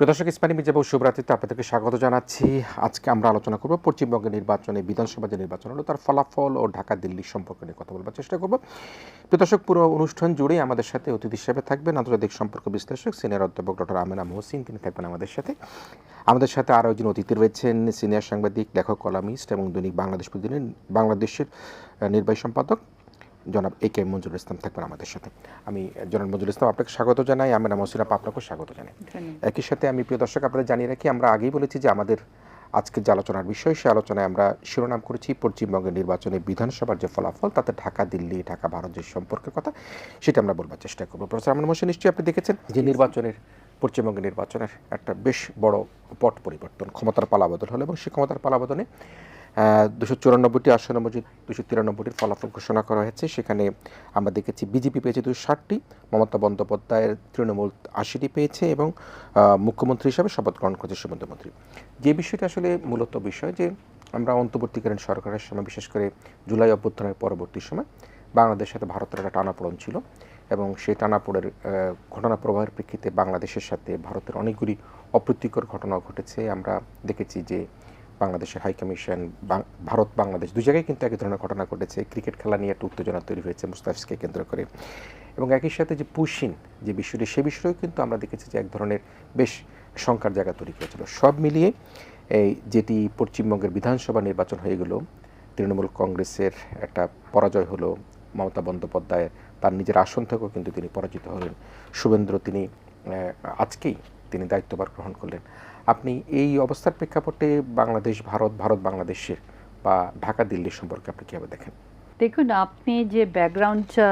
প্রদর্শক ইসমানী মির্জা ও শুভরাত্রিতে আপনাদেরকে স্বাগত জানাচ্ছি। আজকে আমরা আলোচনা করব পশ্চিমবঙ্গের নির্বাচনে, বিধানসভা যে নির্বাচন হলো তার ফলাফল ও ঢাকা দিল্লি সম্পর্ক নিয়ে কথা বলবার চেষ্টা করব। প্রদর্শক পুরো অনুষ্ঠান জুড়েই আমাদের সাথে অতিথি হিসেবে থাকবেন আন্তর্জাতিক সম্পর্ক বিশ্লেষক সিনিয়র অধ্যাপক ডক্টর আমেনা মহসিন, তিনি থাকবেন আমাদের সাথে। আমাদের সাথে আরও একজন অতিথি রয়েছেন সিনিয়র সাংবাদিক, লেখক, কলামিস্ট এবং দৈনিক বাংলাদেশ প্রতিদিনের বাংলাদেশের নির্বাহী সম্পাদক জনাব এ কে মঞ্জুরুল ইসলাম থাকবেন আমাদের সাথে। আমি জনাব মঞ্জুরুল ইসলাম আপনাকে স্বাগত জানাই, আমেনা মহসিন আপনাকেও স্বাগত জানাই। একই সাথে আমি প্রিয় দর্শক আপনাদের জানিয়ে রাখি, আমরা আগেই বলেছি যে আমাদের আজকের যে আলোচনার বিষয়, সে আলোচনায় আমরা শিরোনাম করেছি পশ্চিমবঙ্গের নির্বাচনে বিধানসভার যে ফলাফল, তাতে ঢাকা দিল্লি, ঢাকা ভারত যে সম্পর্কের কথা, সেটা আমরা বলবার চেষ্টা করবো। প্রফেসর আমেনা মহসিন, নিশ্চয়ই আপনি দেখেছেন যে পশ্চিমবঙ্গের নির্বাচনের একটা বেশ বড় পট পরিবর্তন, ক্ষমতার পালাবদল হলো এবং সেই ক্ষমতার পালাবদলে 294টি আসনের মধ্যে 293টির ফলাফল ঘোষণা করা হয়েছে। সেখানে আমরা দেখেছি বিজেপি পেয়েছে 260টি, মমতা বন্দ্যোপাধ্যায়ের তৃণমূল 80টি পেয়েছে এবং মুখ্যমন্ত্রী হিসাবে শপথ গ্রহণ করেছে শুভেন্দু। যে বিষয়টা আসলে মূলত বিষয় যে আমরা অন্তর্বর্তীকালীন সরকারের সময়, বিশেষ করে জুলাই অভ্যুত্থানের পরবর্তী সময় বাংলাদেশের সাথে ভারতের একটা টানাপোড়েন ছিল এবং সেই টানাপোড়ের ঘটনা প্রবাহের প্রেক্ষিতে বাংলাদেশের সাথে ভারতের অনেকগুলি অপ্রীতিকর ঘটনা ঘটেছে। আমরা দেখেছি যে বাংলাদেশের হাইকমিশন, ভারত বাংলাদেশ দুই জায়গায় কিন্তু একই ধরনের ঘটনা ঘটেছে। ক্রিকেট খেলা নিয়ে একটা উত্তেজনা তৈরি হয়েছে মুস্তাফিজকে কেন্দ্র করে, এবং একই সাথে যে পুশিন যে বিষয়টি, সে বিষয়েও কিন্তু আমরা দেখেছি যে এক ধরনের বেশ শঙ্কার জায়গা তৈরি হয়েছিল। সব মিলিয়ে এই যেটি পশ্চিমবঙ্গের বিধানসভা নির্বাচন হয়ে গেল, তৃণমূল কংগ্রেসের একটা পরাজয় হলো, মমতা বন্দ্যোপাধ্যায় তার নিজের আসন থেকেও কিন্তু তিনি পরাজিত হলেন, শুভেন্দু তিনি আজকেই তিনি দায়িত্বভার গ্রহণ করলেন। আপনি এই অবস্থার প্রেক্ষাপটে বাংলাদেশ ভারত, ভারত বাংলাদেশের বা ঢাকা দিল্লির সম্পর্কে আপনি কীভাবে দেখেন? দেখুন, আপনি যে ব্যাকগ্রাউন্ডটা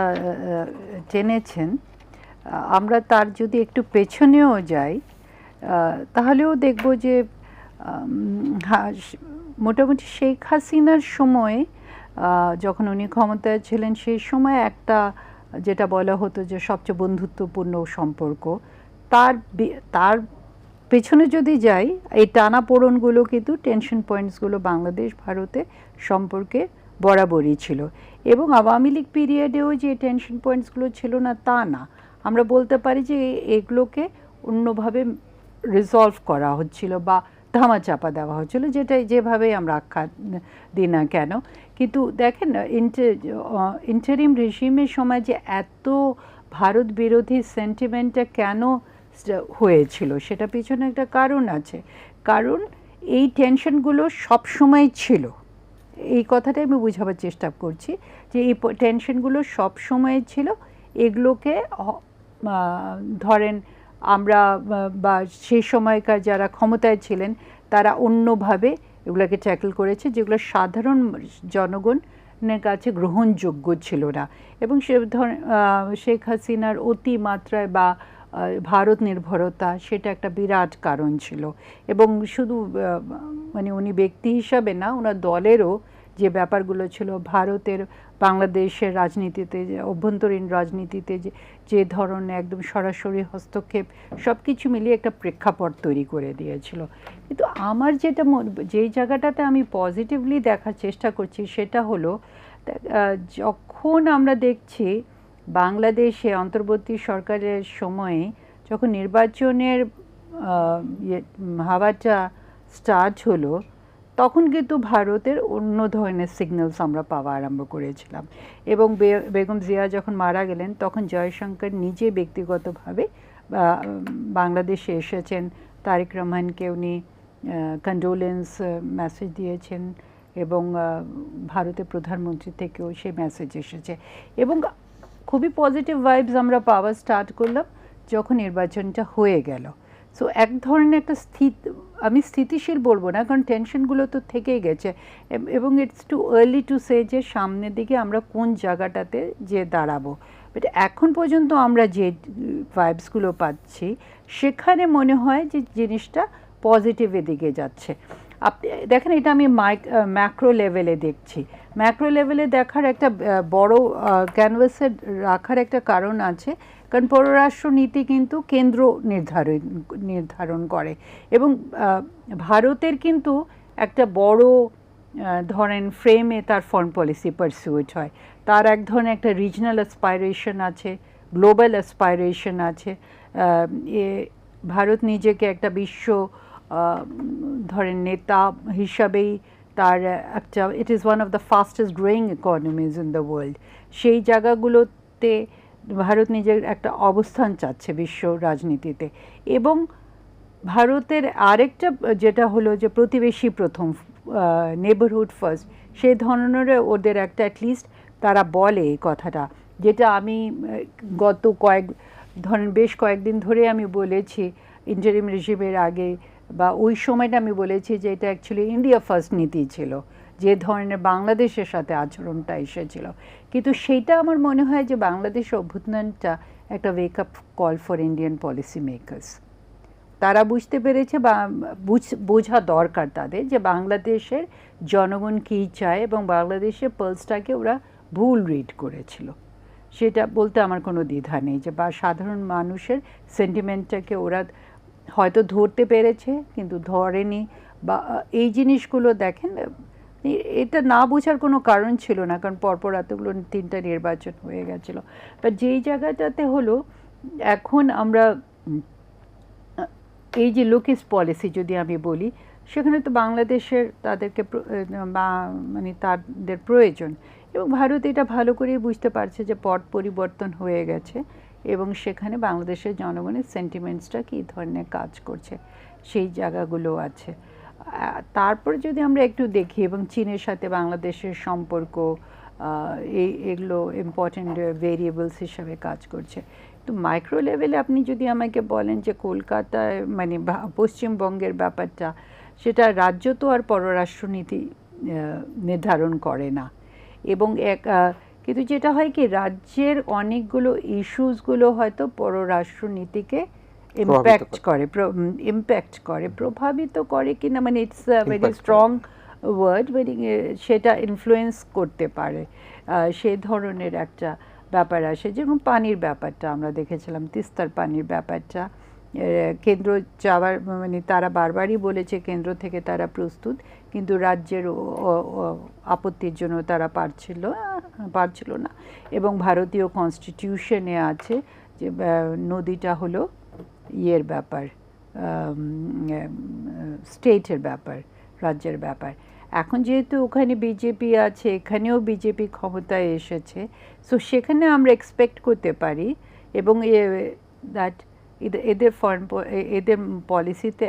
টেনেছেন, আমরা তার যদি একটু পেছনেও যাই তাহলেও দেখব যে মোটামুটি শেখ হাসিনার সময় যখন উনি ক্ষমতায় ছিলেন, সেই সময় একটা যেটা বলা হতো যে সবচেয়ে বন্ধুত্বপূর্ণ সম্পর্ক, তার পেছনে যদি যাই, এই টানাপোড়েনগুলো কিন্তু টেনশন পয়েন্টসগুলো বাংলাদেশ ভারতে সম্পর্কে বরাবরই ছিল। এবং আওয়ামী লীগ পিরিয়ডেও যে টেনশন পয়েন্টসগুলো ছিল না তা না, আমরা বলতে পারি যে এগুলোকে অন্যভাবে রিজলভ করা হচ্ছিল বা ধামাচাপা দেওয়া হচ্ছিল, যেভাবেই আমরা আখ্যা দিই না কেন। কিন্তু দেখেন, ইন্টারিম রেজিমের সময় যে এত ভারত বিরোধী সেন্টিমেন্টটা কেন হয়েছিল, সেটা পিছনে একটা কারণ আছে। কারণ এই টেনশনগুলো সবসময় ছিল, এই কথাটাই আমি বোঝাবার চেষ্টা করছি যে এই টেনশনগুলো সবসময় ছিল। এগুলোকে ধরেন আমরা বা সেই সময়কার যারা ক্ষমতায় ছিলেন তারা অন্যভাবে এগুলোকে ট্যাকল করেছে, যেগুলো সাধারণ জনগণের কাছে গ্রহণযোগ্য ছিল না। এবং শেখ হাসিনার অতিমাত্রায় বা ভারত নির্ভরতা, সেটা একটা বিরাট কারণ ছিল। এবং শুধু মানে উনি ব্যক্তি হিসাবে না, ওনার দলেরও যে ব্যাপারগুলো ছিল, ভারতের বাংলাদেশের রাজনীতিতে, অভ্যন্তরীণ রাজনীতিতে যে ধরনের একদম সরাসরি হস্তক্ষেপ, সব কিছু মিলিয়ে একটা প্রেক্ষাপট তৈরি করে দিয়েছিল। কিন্তু আমার যেই জায়গাটাতে আমি পজিটিভলি দেখার চেষ্টা করছি, সেটা হলো যখন আমরা দেখছি বাংলাদেশে অন্তর্বর্তী সরকারের সময়ে যখন নির্বাচনের হাওয়াটা স্টার্ট হলো, তখন কিন্তু ভারতের অন্য ধরনের সিগন্যালস আমরা পাওয়া আরম্ভ করেছিলাম। এবং বেগম জিয়া যখন মারা গেলেন, তখন জয়শঙ্কর নিজে ব্যক্তিগতভাবে বাংলাদেশে এসেছেন, তারেক রহমানকে উনি কন্ডোলেন্স মেসেজ দিয়েছেন এবং ভারতের প্রধানমন্ত্রী থেকেও সেই মেসেজ এসেছে। এবং খুবই পজিটিভ ভাইবস আমরা পাওয়া স্টার্ট করলাম যখন নির্বাচনটা হয়ে গেল। সো এক ধরনের একটা আমি স্থিতিশীল বলবো না, কারণ টেনশনগুলো তো থেকেই গেছে। এবং it's too early to say যে সামনের দিকে আমরা কোন জায়গাটাতে যে দাঁড়াবো। বাট এখন পর্যন্ত আমরা যে ভাইবসগুলো পাচ্ছি, সেখানে মনে হয় যে জিনিসটা পজিটিভের দিকে যাচ্ছে। আপনি দেখেন, এটা আমি ম্যাক্রো লেভেলে দেখছি। ম্যাক্রো লেভেলে দেখার একটা বড় ক্যানভাসে রাখার একটা কারণ আছে, কারণ পররাষ্ট্র নীতি কিন্তু কেন্দ্র নির্ধারণ করে। এবং ভারতের কিন্তু একটা বড় ধরেন ফ্রেমে তার ফরেন পলিসি পারসিউট হয়। তার এক ধরনের একটা রিজনাল অ্যাসপাইরেশন আছে, গ্লোবাল অ্যাসপাইরেশন আছে। ভারত নিজেকে একটা বিশ্ব ধরেন নেতা হিসাবেই তার একটা, it is one of the fastest growing economies in the world, সেই জায়গাগুলোতে ভারত নিজের একটা অবস্থান চাচ্ছে বিশ্ব রাজনীতিতে। এবং ভারতের আরেকটা যেটা হলো যে প্রতিবেশী প্রথম, নেবারহুড ফার্স্ট, সেই ধরনের ওদের একটা অ্যাটলিস্ট তারা বলে এই কথাটা, যেটা আমি গত ধরেন বেশ কয়েকদিন ধরে আমি বলেছি ইন্টারিম রেজিমের আগে বা ওই সময়টা আমি বলেছি যে এটা অ্যাকচুয়ালি ইন্ডিয়া ফার্স্ট নীতি ছিল, যে ধরনের বাংলাদেশের সাথে আচরণটা এসেছিল। কিন্তু সেইটা আমার মনে হয় যে বাংলাদেশ অভ্যুত্থানটা একটা wake up call for Indian policy makers. তারা বুঝতে পেরেছে বা বোঝা দরকার তাদের যে বাংলাদেশের জনগণ কী চায়, এবং বাংলাদেশের পালসটাকে ওরা ভুল রিড করেছিল, সেটা বলতে আমার কোনো দ্বিধা নেই। যে বা সাধারণ মানুষের সেন্টিমেন্টটাকে ওরা হয়তো ধরতে পেরেছে কিন্তু ধরেনি, বা এই জিনিসগুলো দেখেন এটা না বোঝার কোনো কারণ ছিল না, কারণ পরপর এতগুলো 3টা নির্বাচন হয়ে গেছিলো। বাট যেই জায়গাটাতে হলো এখন আমরা এই যে লোকেস পলিসি যদি আমি বলি, সেখানে তো বাংলাদেশের তাদেরকে মানে তাদের প্রয়োজন, এবং ভারত এটা ভালো করেই বুঝতে পারছে যে পট পরিবর্তন হয়ে গেছে এবং সেখানে বাংলাদেশের জনগণের সেন্টিমেন্টসটা কী ধরনের কাজ করছে সেই জায়গাগুলো আছে। তারপর যদি আমরা একটু দেখি এবং চীনের সাথে বাংলাদেশের সম্পর্ক, এগুলো ইম্পর্টেন্ট ভেরিয়েবলস হিসাবে কাজ করছে। তো মাইক্রো লেভেলে আপনি যদি আমাকে বলেন যে কলকাতায় মানে পশ্চিমবঙ্গের ব্যাপারটা, সেটা রাজ্য তো আর পররাষ্ট্রনীতি নির্ধারণ করে না, এবং কিন্তু যেটা হয় কি রাজ্যের অনেকগুলো ইস্যুসগুলো হয়তো পররাষ্ট্রনীতিকে ইম্প্যাক্ট করে প্রভাবিত করে কিনা, মানে ইটস ভেরি স্ট্রং ওয়ার্ড, মানে সেটা ইনফ্লুয়েন্স করতে পারে, সেই ধরনের একটা ব্যাপার আসে। যেরকম পানির ব্যাপারটা আমরা দেখেছিলাম, তিস্তার পানির ব্যাপারটা কেন্দ্র যাওয়ার মানে তারা বারবারই বলেছে কেন্দ্র থেকে তারা প্রস্তুত, কিন্তু রাজ্যের আপত্তির জন্য তারা পারছিল না। এবং ভারতীয় কনস্টিটিউশনে আছে যে নদীটা হলো ইয়ের ব্যাপার, স্টেটের ব্যাপার, রাজ্যের ব্যাপার। এখন যেহেতু ওখানে বিজেপি আছে, এখানেও বিজেপি ক্ষমতায় এসেছে, সো সেখানে আমরা এক্সপেক্ট করতে পারি এবং দ্যাট এদের পলিসিতে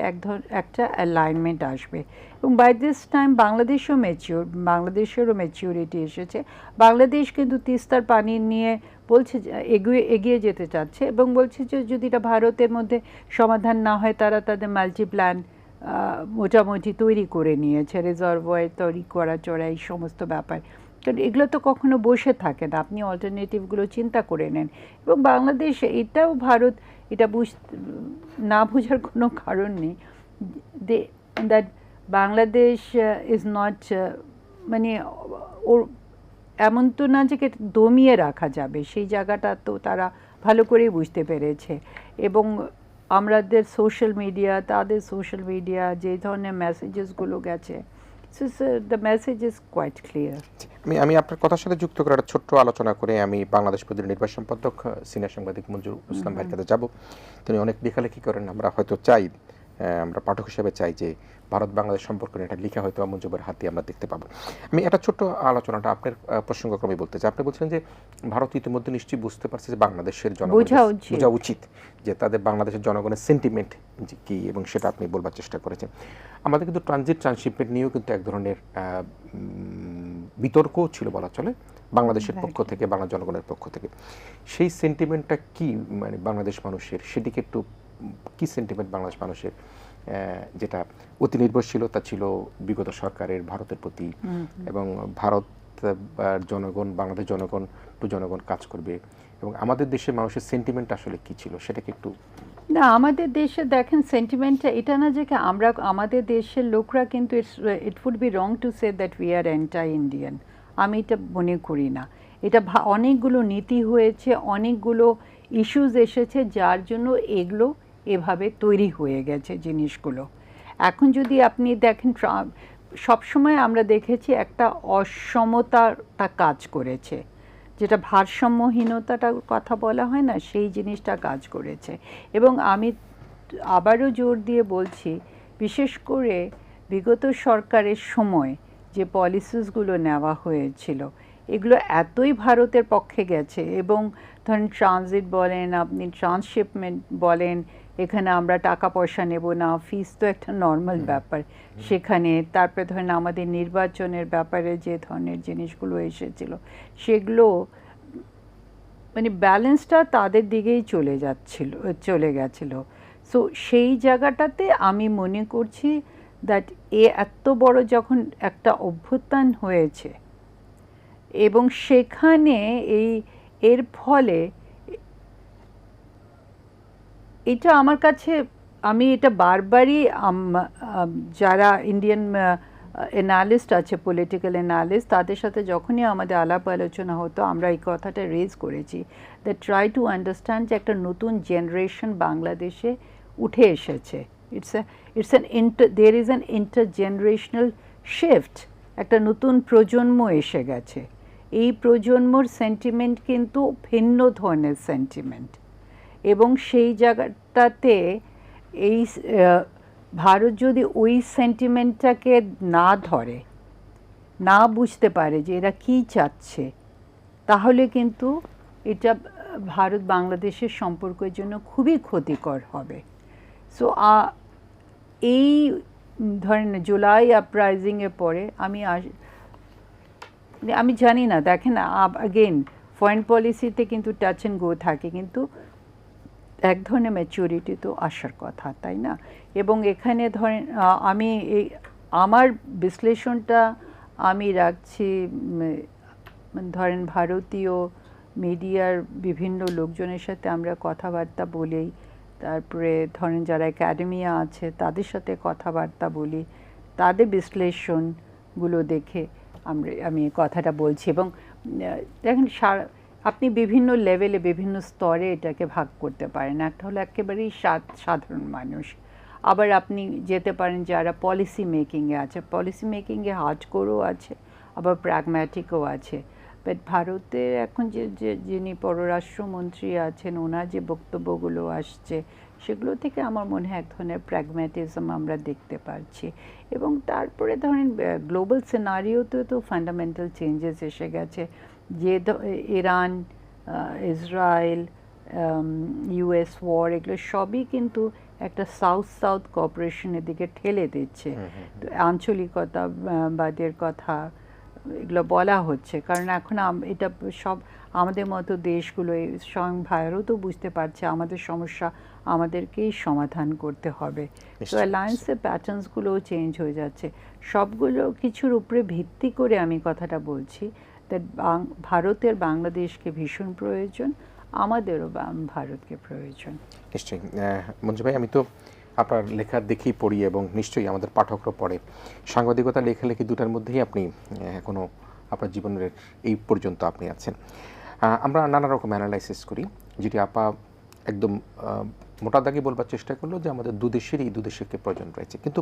একটা অ্যালাইনমেন্ট আসবে। এবং বাই দিস টাইম বাংলাদেশেরও ম্যাচিউরিটি এসেছে। বাংলাদেশ কিন্তু তিস্তার পানি নিয়ে বলছে এগিয়ে যেতে চাচ্ছে এবং বলছে যে যদি এটা ভারতের মধ্যে সমাধান না হয়, তারা তাদের মাল্টি প্ল্যান মোটামুটি তৈরি করে নিয়েছে, রিজার্ভয়ার তৈরি করা চড়া এই সমস্ত ব্যাপার। কারণ এগুলো তো কখনো বসে থাকে না, আপনি অল্টারনেটিভগুলো চিন্তা করে নেন। এবং বাংলাদেশ এটাও ভারত এটা না বোঝার কোনো কারণ নেই দ্যাট বাংলাদেশ ইজ নট, মানে ওর এমন তো না যে দমিয়ে রাখা যাবে, সেই জায়গাটা তো তারা ভালো করেই বুঝতে পেরেছে। এবং আমাদের তাদের সোশ্যাল মিডিয়া যে ধরনের মেসেজেসগুলো গেছে, the message is quite clear. আমি আপনার কথার সাথে যুক্ত করে একটা ছোট্ট আলোচনা করে আমি বাংলাদেশ প্রতিদিন নির্বাহী সম্পাদক সিনিয়র সাংবাদিক মঞ্জুর ইসলাম ভাইয়ের কাছে যাব। তিনি অনেক লেখালেখি করেন, আমরা হয়তো চাই, আমরা পাঠক হিসেবে চাই যে ভারত বাংলাদেশ সম্পর্ক নিয়ে একটা লেখা হয়তো মঞ্জুবের হাতে আমরা দেখতে পাবো। আমি একটা ছোট্ট আলোচনাটা আপনার প্রসঙ্গক্রমে বলতে চাই। আপনি বলছিলেন যে ভারত ইতিমধ্যে নিশ্চয়ই বুঝতে পারছে যে বাংলাদেশের বোঝা উচিত যে তাদের বাংলাদেশের জনগণের সেন্টিমেন্ট কী, এবং সেটা আপনি বলবার চেষ্টা করেছেন। আমাদের কিন্তু ট্রানশিপমেন্ট নিয়েও কিন্তু এক ধরনের বিতর্ক ছিল বলা চলে বাংলাদেশের পক্ষ থেকে, বাংলা জনগণের পক্ষ থেকে। সেই সেন্টিমেন্টটা কি, মানে বাংলাদেশ মানুষের সেদিকে একটু কি সেন্টিমেন্ট বাংলাদেশ মানুষের, যেটা অতি নির্ভরশীলতা ছিল বিগত সরকারের ভারতের প্রতি, এবং ভারত জনগণ বাংলাদেশ জনগণ কাজ করবে, এবং আমাদের দেশের মানুষের সেন্টিমেন্ট আসলে কি ছিল সেটাকে একটু। না, আমাদের দেশে দেখেন সেন্টিমেন্টটা এটা না যে আমাদের দেশের লোকরা কিন্তু it would be wrong to say that we are anti Indian, আমি এটা মনে করি না। এটা অনেকগুলো নীতি হয়েছে, অনেকগুলো ইস্যুস এসেছে যার জন্য এগুলো এভাবে তৈরি হয়ে গেছে জিনিসগুলো। এখন যদি আপনি দেখেন সবসময় আমরা দেখেছি একটা অসমতাটা কাজ করেছে, যেটা ভারসাম্যহীনতাটার কথা বলা হয় না, সেই জিনিসটা কাজ করেছে। এবং আমি আবারও জোর দিয়ে বলছি, বিশেষ করে বিগত সরকারের সময় যে পলিসিসগুলো নেওয়া হয়েছিল এগুলো এতই ভারতের পক্ষে গেছে, এবং ধরেন ট্রানজিট বলেন, আপনি ট্রান্সশিপমেন্ট বলেন, এখানে আমরা টাকা পয়সা নেব না, ফিস তো একটা নর্মাল ব্যাপার সেখানে। তারপরে ধরেন আমাদের নির্বাচনের ব্যাপারে যে ধরনের জিনিসগুলো এসেছিল সেগুলো মানে ব্যালেন্সটা তাদের দিকেই চলে গেছিলো। সো সেই জায়গাটাতে আমি মনে করছি দ্যাট এত বড় যখন একটা অভ্যুত্থান হয়েছে এবং সেখানে এর ফলে এটা আমার কাছে, আমি এটা বারবারই যারা ইন্ডিয়ান অ্যানালিস্ট আছে, পলিটিক্যাল অ্যানালিস্ট, তাদের সাথে যখনই আমাদের আলাপ আলোচনা হতো আমরা এই কথাটা রেজ করেছি, দ্যাট ট্রাই টু আন্ডারস্ট্যান্ড যে একটা নতুন জেনারেশন বাংলাদেশে উঠে এসেছে। দেয়ার ইজ অ্যান ইন্টারজেনারেশনাল শিফট, একটা নতুন প্রজন্ম এসে গেছে। এই প্রজন্মর সেন্টিমেন্ট কিন্তু ভিন্ন ধরনের সেন্টিমেন্ট, এবং সেই জায়গাটাতে এই ভারত যদি ওই সেন্টিমেন্টটাকে না ধরে, না বুঝতে পারে যে এরা কী চাচ্ছে, তাহলে কিন্তু এটা ভারত বাংলাদেশের সম্পর্কের জন্য খুবই ক্ষতিকর হবে। সো এই ধরেন জুলাই আপরাইজিংয়ের পরে আমি জানি না, দেখেন আগেন ফরেন পলিসিতে কিন্তু টাচ অ্যান্ড গো থাকে, কিন্তু এক ধরনের ম্যাচুরিটি তো আসার কথা, তাই না? এবং এখানে ধরেন আমি আমার বিশ্লেষণটা আমি রাখছি ধরেন ভারতীয় মিডিয়ার বিভিন্ন লোকজনের সাথে আমরা কথাবার্তা বলি, তারপরে ধরেন যারা একাডেমিয়া আছে তাদের সাথে কথাবার্তা বলি, তাদের বিশ্লেষণগুলো দেখে আমি কথাটা বলছি। এবং দেখেন আপনি বিভিন্ন লেভেলে বিভিন্ন স্তরে এটাকে ভাগ করতে পারেন। একটা হলো একেবারেই সাধারণ মানুষ, আবার আপনি যেতে পারেন যারা পলিসি মেকিংয়ে আছে, পলিসি মেকিংয়ে হার্ডকোরও আছে, আবার প্র্যাগম্যাটিকও আছে। বাট ভারতের এখন যিনি পররাষ্ট্রমন্ত্রী আছেন, ওনার যে বক্তব্যগুলো আসছে সেগুলো থেকে আমার মনে হয় এক ধরনের প্র্যাগম্যাটিজম আমরা দেখতে পাচ্ছি। এবং তারপরে ধরেন গ্লোবাল সিনারিওতে তো ফান্ডামেন্টাল চেঞ্জেস এসে গেছে, যে ইরান, ইসরায়েল, ইউএস ওয়ার, এগুলো সবই কিন্তু একটা সাউথ কোঅপারেশনের দিকে ঠেলে দিচ্ছে। তো আঞ্চলিকতাবাদের কথা এগুলো বলা হচ্ছে, কারণ এখন এটা সব আমাদের মতো দেশগুলো, স্বয়ং ভারতও বুঝতে পারছে আমাদের সমস্যা আমাদেরকেই সমাধান করতে হবে। তো অ্যালায়েন্সের প্যাটার্নসগুলোও চেঞ্জ হয়ে যাচ্ছে। সবগুলো কিছুর উপরে ভিত্তি করে আমি কথাটা বলছি দ্যাট ভারতের বাংলাদেশকে ভীষণ প্রয়োজন, আমাদেরও ভারতকে প্রয়োজন। নিশ্চয়ই মঞ্জু ভাই, আমি তো আপনার লেখা দেখেই পড়ি এবং নিশ্চয়ই আমাদের পাঠকরা পড়ে। সাংবাদিকতা লেখালেখি দুটার মধ্যেই আপনি এখনও আপনার জীবনের এই পর্যন্ত আপনি আছেন। আমরা নানা রকম অ্যানালাইসিস করি, যেটি আপা একদম মোটা দাগে বলবার চেষ্টা করলো যে আমাদের দুদেশেরকে প্রয়োজন রয়েছে, কিন্তু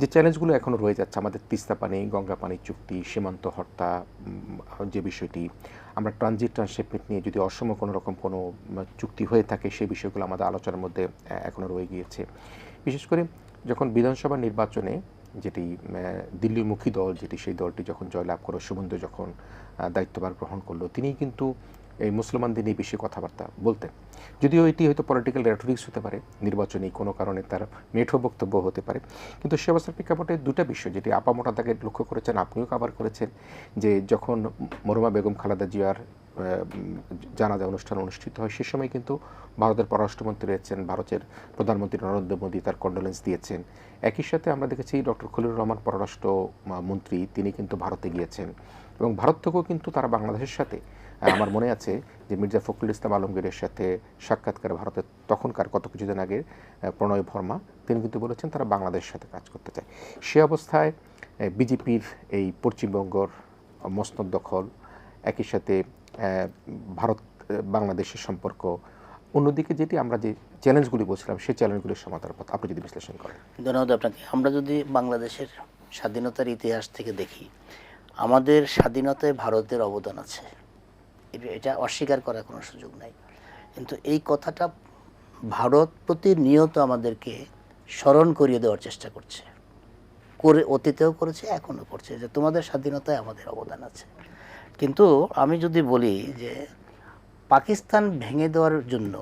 যে চ্যালেঞ্জগুলো এখনও রয়ে যাচ্ছে, আমাদের তিস্তা পানি, গঙ্গা পানি চুক্তি, সীমান্ত হত্যা যে বিষয়টি, আমরা ট্রানশিপমেন্ট নিয়ে যদি অসম কোনো রকম কোনো চুক্তি হয়ে থাকে, সেই বিষয়গুলো আমাদের আলোচনার মধ্যে এখনও রয়ে গিয়েছে। বিশেষ করে যখন বিধানসভা নির্বাচনে যেটি দিল্লিমুখী দল, যেটি সেই দলটি যখন জয়লাভ করলো, শুভেন্দু যখন দায়িত্বভার গ্রহণ করলো, তিনিই কিন্তু এই মুসলমানদের নিয়ে বেশি কথাবার্তা বলতেন। যদিও এটি হয়তো পলিটিক্যাল রেটরিক্স হতে পারে, নির্বাচনী কোনো কারণে তার মেঠো বক্তব্য হতে পারে, কিন্তু সে অবস্থার প্রেক্ষাপটে দুটা বিষয় যেটি আপা মোটা দাগে লক্ষ্য করেছেন, আপনিও কভার করেছেন, যে যখন মরহুমা বেগম খালেদা জিয়ার জানাজা অনুষ্ঠান অনুষ্ঠিত হয়, সে সময় কিন্তু ভারতের পররাষ্ট্রমন্ত্রী রয়েছেন, ভারতের প্রধানমন্ত্রী নরেন্দ্র মোদী তার কন্ডোলেন্স দিয়েছেন। একই সাথে আমরা দেখেছি ডক্টর খলিলুর রহমান পররাষ্ট্র মন্ত্রী, তিনি কিন্তু ভারতে গিয়েছেন, এবং ভারত থেকেও কিন্তু তারা বাংলাদেশের সাথে, আমার মনে আছে যে মির্জা ফখরুল ইসলাম আলমগীরের সাথে সাক্ষাৎকার ভারতের তখনকার কত কিছুদিন আগে প্রণয় ভর্মা, তিনি কিন্তু বলেছেন তারা বাংলাদেশের সাথে কাজ করতে চায়। সে অবস্থায় বিজেপির এই পশ্চিমবঙ্গর মসনদ দখল, একই সাথে ভারত বাংলাদেশের সম্পর্ক, অন্যদিকে যেটি আমরা যে চ্যালেঞ্জগুলি বলছিলাম সেই চ্যালেঞ্জগুলির সমাধানের পথ আপনি যদি বিশ্লেষণ করেন। ধন্যবাদ আপনাকে। আমরা যদি বাংলাদেশের স্বাধীনতার ইতিহাস থেকে দেখি, আমাদের স্বাধীনতায় ভারতের অবদান আছে, এটা অস্বীকার করার কোনো সুযোগ নাই। কিন্তু এই কথাটা ভারত প্রতিনিয়ত আমাদেরকে স্মরণ করিয়ে দেওয়ার চেষ্টা করছে, অতীতেও করেছে, এখনও করছে, যে তোমাদের স্বাধীনতায় আমাদের অবদান আছে। কিন্তু আমি যদি বলি যে পাকিস্তান ভেঙে দেওয়ার জন্য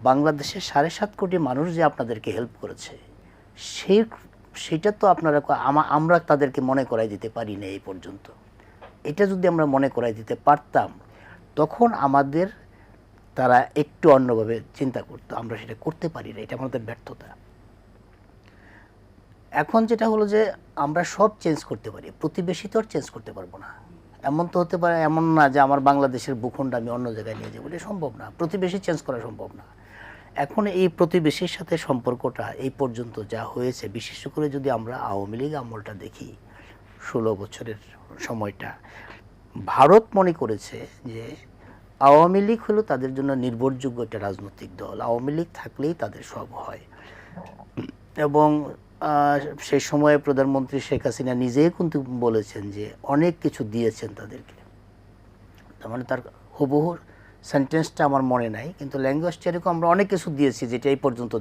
বাংলাদেশের 7.5 কোটি মানুষ যে আপনাদেরকে হেল্প করেছে, সেটা তো আপনারা আমরা তাদেরকে মনে করাই দিতে পারি না এই পর্যন্ত। এটা যদি আমরা মনে করাই দিতে পারতাম, তখন আমাদের তারা একটু অন্যভাবে চিন্তা করতো। আমরা সেটা করতে পারি না, এটা আমাদের ব্যর্থতা। এখন যেটা হলো যে আমরা সব চেঞ্জ করতে পারি, প্রতিবেশী তো আর চেঞ্জ করতে পারবো না। এমন তো হতে পারে, এমন না যে আমার বাংলাদেশের ভূখণ্ড আমি অন্য জায়গায় নিয়ে যাবো, এটা সম্ভব না। প্রতিবেশী চেঞ্জ করা সম্ভব না। এখন এই প্রতিবেশীর সাথে সম্পর্কটা এই পর্যন্ত যা হয়েছে, বিশেষ করে যদি আমরা আওয়ামী লীগ আমলটা দেখি, 16 বছরের সময়টা, ভারত মনে করেছে যে আওয়ামী লীগ হলো তাদের জন্য নির্ভরযোগ্য একটা রাজনৈতিক দল, আওয়ামী লীগ থাকলেই তাদের সব হয়। এবং সেই সময়ে প্রধানমন্ত্রী শেখ হাসিনা নিজেই কিন্তু বলেছেন যে অনেক কিছু দিয়েছেন তাদেরকে। তার মানে তার হুবহু সেন্টেন্সটা আমার মনে নাই, কিন্তু ল্যাঙ্গুয়েজটা এরকম, আমরা অনেক কিছু দিয়েছি যেটা এই পর্যন্ত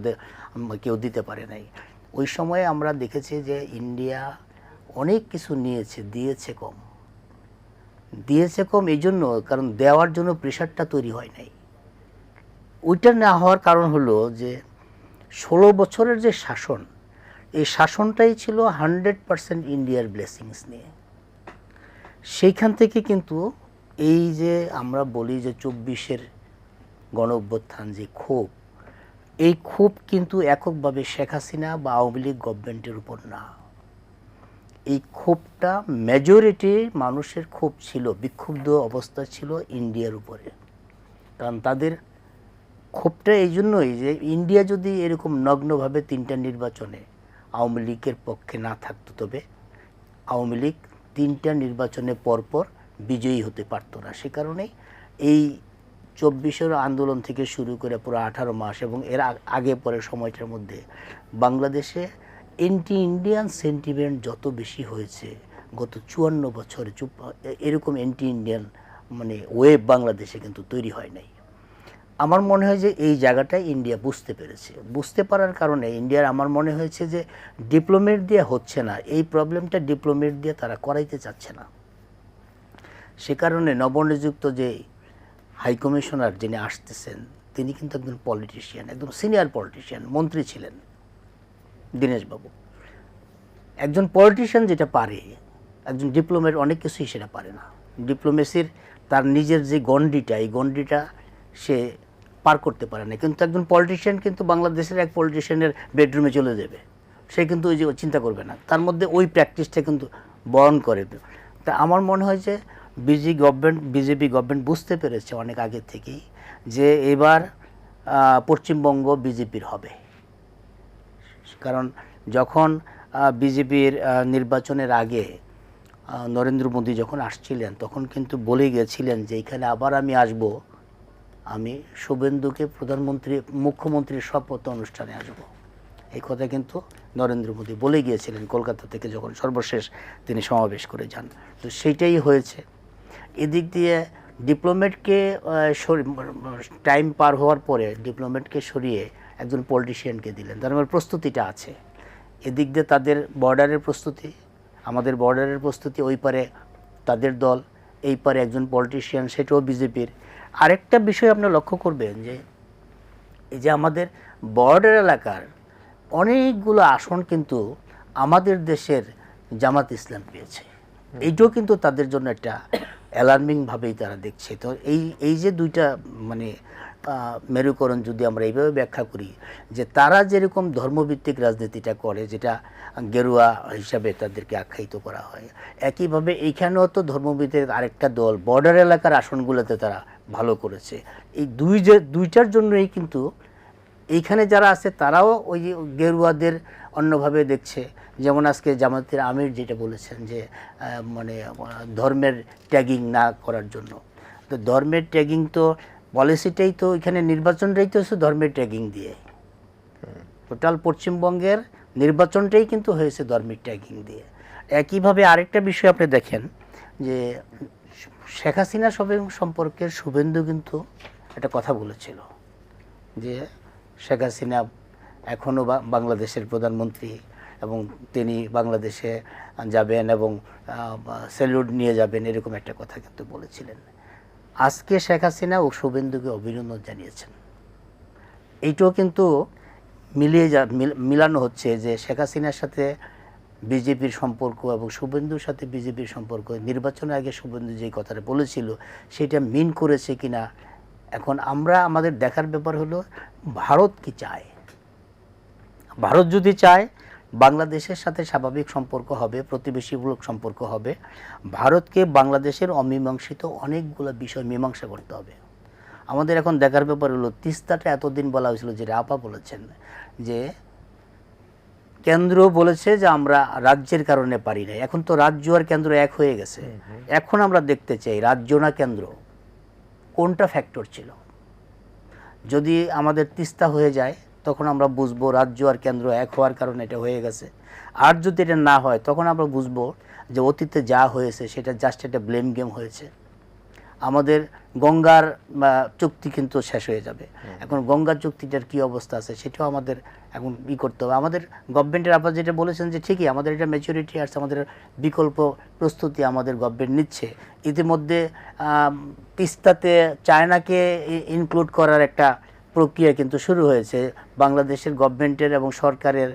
কেউ দিতে পারে নাই। ওই সময়ে আমরা দেখেছি যে ইন্ডিয়া অনেক কিছু নিয়েছে, দিয়েছে কম এই জন্য, কারণ দেওয়ার জন্য প্রেশারটা তৈরি হয় নাই। ওইটা না হওয়ার কারণ হলো যে 16 বছরের যে শাসন, এই শাসনটাই ছিল 100% ইন্ডিয়ার ব্লেসিংস নিয়ে। সেইখান থেকে কিন্তু এই যে আমরা বলি যে 24-এর গণ অভ্যুত্থান যে ক্ষোভ, এই ক্ষোভ কিন্তু এককভাবে শেখ হাসিনা বা আওয়ামী লীগ গভর্নমেন্টের উপর না। এই ক্ষোভটা মেজরিটি মানুষের ক্ষোভ ছিল, বিক্ষুব্ধ অবস্থা ছিল ইন্ডিয়ার উপরে। কারণ তাদের ক্ষোভটা এই জন্যই যে ইন্ডিয়া যদি এরকম নগ্নভাবে 3টা নির্বাচনে আওয়ামী লীগের পক্ষে না থাকতো, তবে আওয়ামী লীগ 3টা নির্বাচনে পরপর বিজয়ী হতে পারতো না। সে কারণেই এই 24-এর আন্দোলন থেকে শুরু করে পুরো 18 মাস এবং এর আগে পরের সময়টার মধ্যে বাংলাদেশে অ্যান্টি ইন্ডিয়ান সেন্টিমেন্ট যত বেশি হয়েছে, গত 54 বছরে এরকম অ্যান্টি ইন্ডিয়ান মানে ওয়েব বাংলাদেশে কিন্তু তৈরি হয় নাই। আমার মনে হয় যে এই জায়গাটাই ইন্ডিয়া বুঝতে পেরেছে। বুঝতে পারার কারণে ইন্ডিয়ার আমার মনে হয়েছে যে ডিপ্লোমেট দিয়ে হচ্ছে না, এই প্রবলেমটা ডিপ্লোমেট দিয়ে তারা করাইতে চাচ্ছে না। সে কারণে নবনিযুক্ত যে হাই কমিশনার যিনি আসতেছেন, তিনি কিন্তু একজন পলিটিশিয়ান, একদম সিনিয়র পলিটিশিয়ান, মন্ত্রী ছিলেন দীনেশবাবু। একজন পলিটিশিয়ান যেটা পারে, একজন ডিপ্লোমেট অনেক কিছুই সেটা পারে না। ডিপ্লোমেসির তার নিজের যে গণ্ডিটা, এই গণ্ডিটা সে পার করতে পারে না। কিন্তু একজন পলিটিশিয়ান কিন্তু বাংলাদেশের এক পলিটিশিয়ানের বেডরুমে চলে যাবে, সে কিন্তু ওই যে চিন্তা করবে না, তার মধ্যে ওই প্র্যাকটিসটা কিন্তু বহন করে। তা আমার মনে হয় যে বিজেপি গভর্নমেন্ট বুঝতে পেরেছে অনেক আগে থেকেই যে এবার পশ্চিমবঙ্গ বিজেপির হবে। কারণ যখন বিজেপির নির্বাচনের আগে নরেন্দ্র মোদী যখন আসছিলেন, তখন কিন্তু বলে গিয়েছিলেন যে এখানে আবার আমি আসব, আমি শুভেন্দুকে মুখ্যমন্ত্রীর শপথ অনুষ্ঠানে আসব। এই কথা কিন্তু নরেন্দ্র মোদী বলে গিয়েছিলেন কলকাতা থেকে যখন সর্বশেষ তিনি সমাবেশ করে যান। তো সেইটাই হয়েছে। এদিক দিয়ে ডিপ্লোমেটকে টাইম পার হওয়ার পরে ডিপ্লোমেটকে সরিয়ে একজন পলিটিশিয়ানকে দিলেন, তার মানে প্রস্তুতিটা আছে। এদিক দিয়ে তাদের বর্ডারের প্রস্তুতি, আমাদের বর্ডারের প্রস্তুতি, ওই পারে তাদের দল, এই পারে একজন পলিটিশিয়ান, সেটাও বিজেপির। আরেকটা বিষয় আপনি লক্ষ্য করবেন যে এই যে আমাদের বর্ডার এলাকার অনেকগুলো আসন কিন্তু আমাদের দেশের জামাত ইসলাম পেয়েছে। এইটাও কিন্তু তাদের জন্য একটা অ্যালার্মিংভাবেই তারা দেখছে। তো এই যে দুইটা মানে মেরুকরণ যদি আমরা এইভাবে ব্যাখ্যা করি যে তারা যেরকম ধর্মভিত্তিক রাজনীতিটা করে, যেটা গেরুয়া হিসাবে তাদেরকে আখ্যায়িত করা হয়, একইভাবে এইখানেও তো ধর্মভিত্তিক আরেকটা দল বর্ডার এলাকার আসনগুলোতে তারা ভালো করেছে। এই দুইটার জন্যই কিন্তু এইখানে যারা আছে তারাও ওই গেরুয়াদের অন্যভাবে দেখছে। যেমন আজকে জামাতের আমির যেটা বলেছেন যে মানে ধর্মের ট্যাগিং না করার জন্য, তো ধর্মের ট্যাগিং তো পলিসিটাই তো এখানে নির্বাচনটাই তো হচ্ছে ধর্মের ট্যাগিং দিয়ে। টোটাল পশ্চিমবঙ্গের নির্বাচনটাই কিন্তু হয়েছে ধর্মের ট্যাগিং দিয়ে। একইভাবে আরেকটা বিষয় আপনি দেখেন যে শেখ হাসিনা সম্পর্কে শুভেন্দু কিন্তু একটা কথা বলেছিল যে শেখ হাসিনা এখনও বাংলাদেশের প্রধানমন্ত্রী এবং তিনি বাংলাদেশে যাবেন এবং স্যালুট নিয়ে যাবেন, এরকম একটা কথা কিন্তু বলেছিলেন। আজকে শেখ হাসিনা ও শুভেন্দুকে অভিনন্দন জানিয়েছেন। এইটাও কিন্তু মিলানো হচ্ছে যে শেখ হাসিনার সাথে বিজেপির সম্পর্ক এবং শুভেন্দুর সাথে বিজেপির সম্পর্ক, নির্বাচনের আগে শুভেন্দু যে কথাটা বলেছিল সেটা মিন করেছে কিনা এখন আমাদের দেখার ব্যাপার হলো ভারত কি চায়। ভারত যদি চায় বাংলাদেশের সাথে স্বাভাবিক সম্পর্ক হবে, প্রতিবেশীমূলক সম্পর্ক হবে, ভারতকে বাংলাদেশের অমীমাংসিত অনেকগুলো বিষয় মীমাংসা করতে হবে। আমাদের এখন দেখার ব্যাপার হলো তিস্তাটা এতদিন বলা হয়েছিল, যেটা আপা বলেছেন যে কেন্দ্র বলেছে যে আমরা রাজ্যের কারণে পারি না। এখন তো রাজ্য আর কেন্দ্র এক হয়ে গেছে। এখন আমরা দেখতে চাই রাজ্য না কেন্দ্র কোনটা ফ্যাক্টর ছিল। যদি আমাদের তিস্তা হয়ে যায় তখন আমরা বুঝবো রাজ্য আর কেন্দ্র এক হওয়ার কারণে এটা হয়ে গেছে। আর যদি এটা না হয় তখন আমরা বুঝবো যে অতীতে যা হয়েছে সেটা জাস্ট একটা ব্লেম গেম হয়েছে। আমাদের গঙ্গার চুক্তি কিন্তু শেষ হয়ে যাবে। এখন গঙ্গার চুক্তিটার কি অবস্থা আছে সেটাও আমাদের এখন করতে হবে। আমাদের গভর্নমেন্টের আপনারা যেটা বলেছেন যে ঠিকই আমাদের এটা ম্যাচুরিটি আসছে, আমাদের বিকল্প প্রস্তুতি আমাদের গভর্নমেন্ট নিচ্ছে। ইতিমধ্যে তিস্তাতে চায়নাকে ইনক্লুড করার একটা প্রক্রিয়া কিন্তু শুরু হয়েছে। বাংলাদেশের গভর্নমেন্টের এবং সরকারের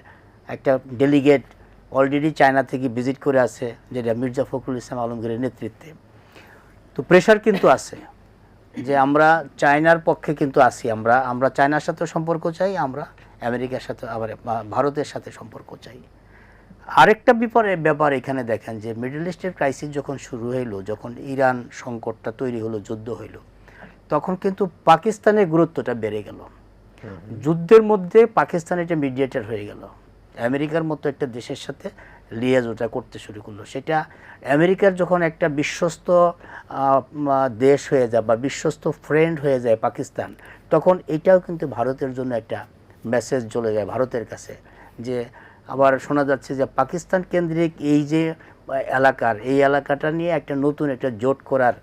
একটা ডেলিগেট অলরেডি চায়না থেকে ভিজিট করে আছে, যেটা মির্জা ফখরুল ইসলাম আলমগীরের নেতৃত্বে। তো প্রেশার কিন্তু আছে যে আমরা চায়নার পক্ষে কিন্তু আছি। আমরা চায়নার সাথে সম্পর্ক চাই, আমরা আমেরিকার সাথে আবার ভারতের সাথে সম্পর্ক চাই। আরেকটা ব্যাপার এখানে দেখেন যে মিডল ইস্টের ক্রাইসিস যখন শুরু হইলো, যখন ইরান সংকটটা তৈরি হলো, যুদ্ধ হইল, তখন কিন্তু পাকিস্তানের গুরুত্বটা বেড়ে গেল। যুদ্ধের মধ্যে পাকিস্তান এটা মিডিয়েটর হয়ে গেল। আমেরিকার মতো একটা দেশের সাথে লিয়াজ ওটা করতে শুরু করলো। সেটা আমেরিকার যখন একটা বিশ্বস্ত দেশ হয়ে যায় বা বিশ্বস্ত ফ্রেন্ড হয়ে যায় পাকিস্তান, তখন এটাও কিন্তু ভারতের জন্য একটা মেসেজ চলে যায় ভারতের কাছে। যে আবার শোনা যাচ্ছে যে পাকিস্তান কেন্দ্রিক এই যে এই এলাকাটা নিয়ে একটা নতুন একটা জোট করার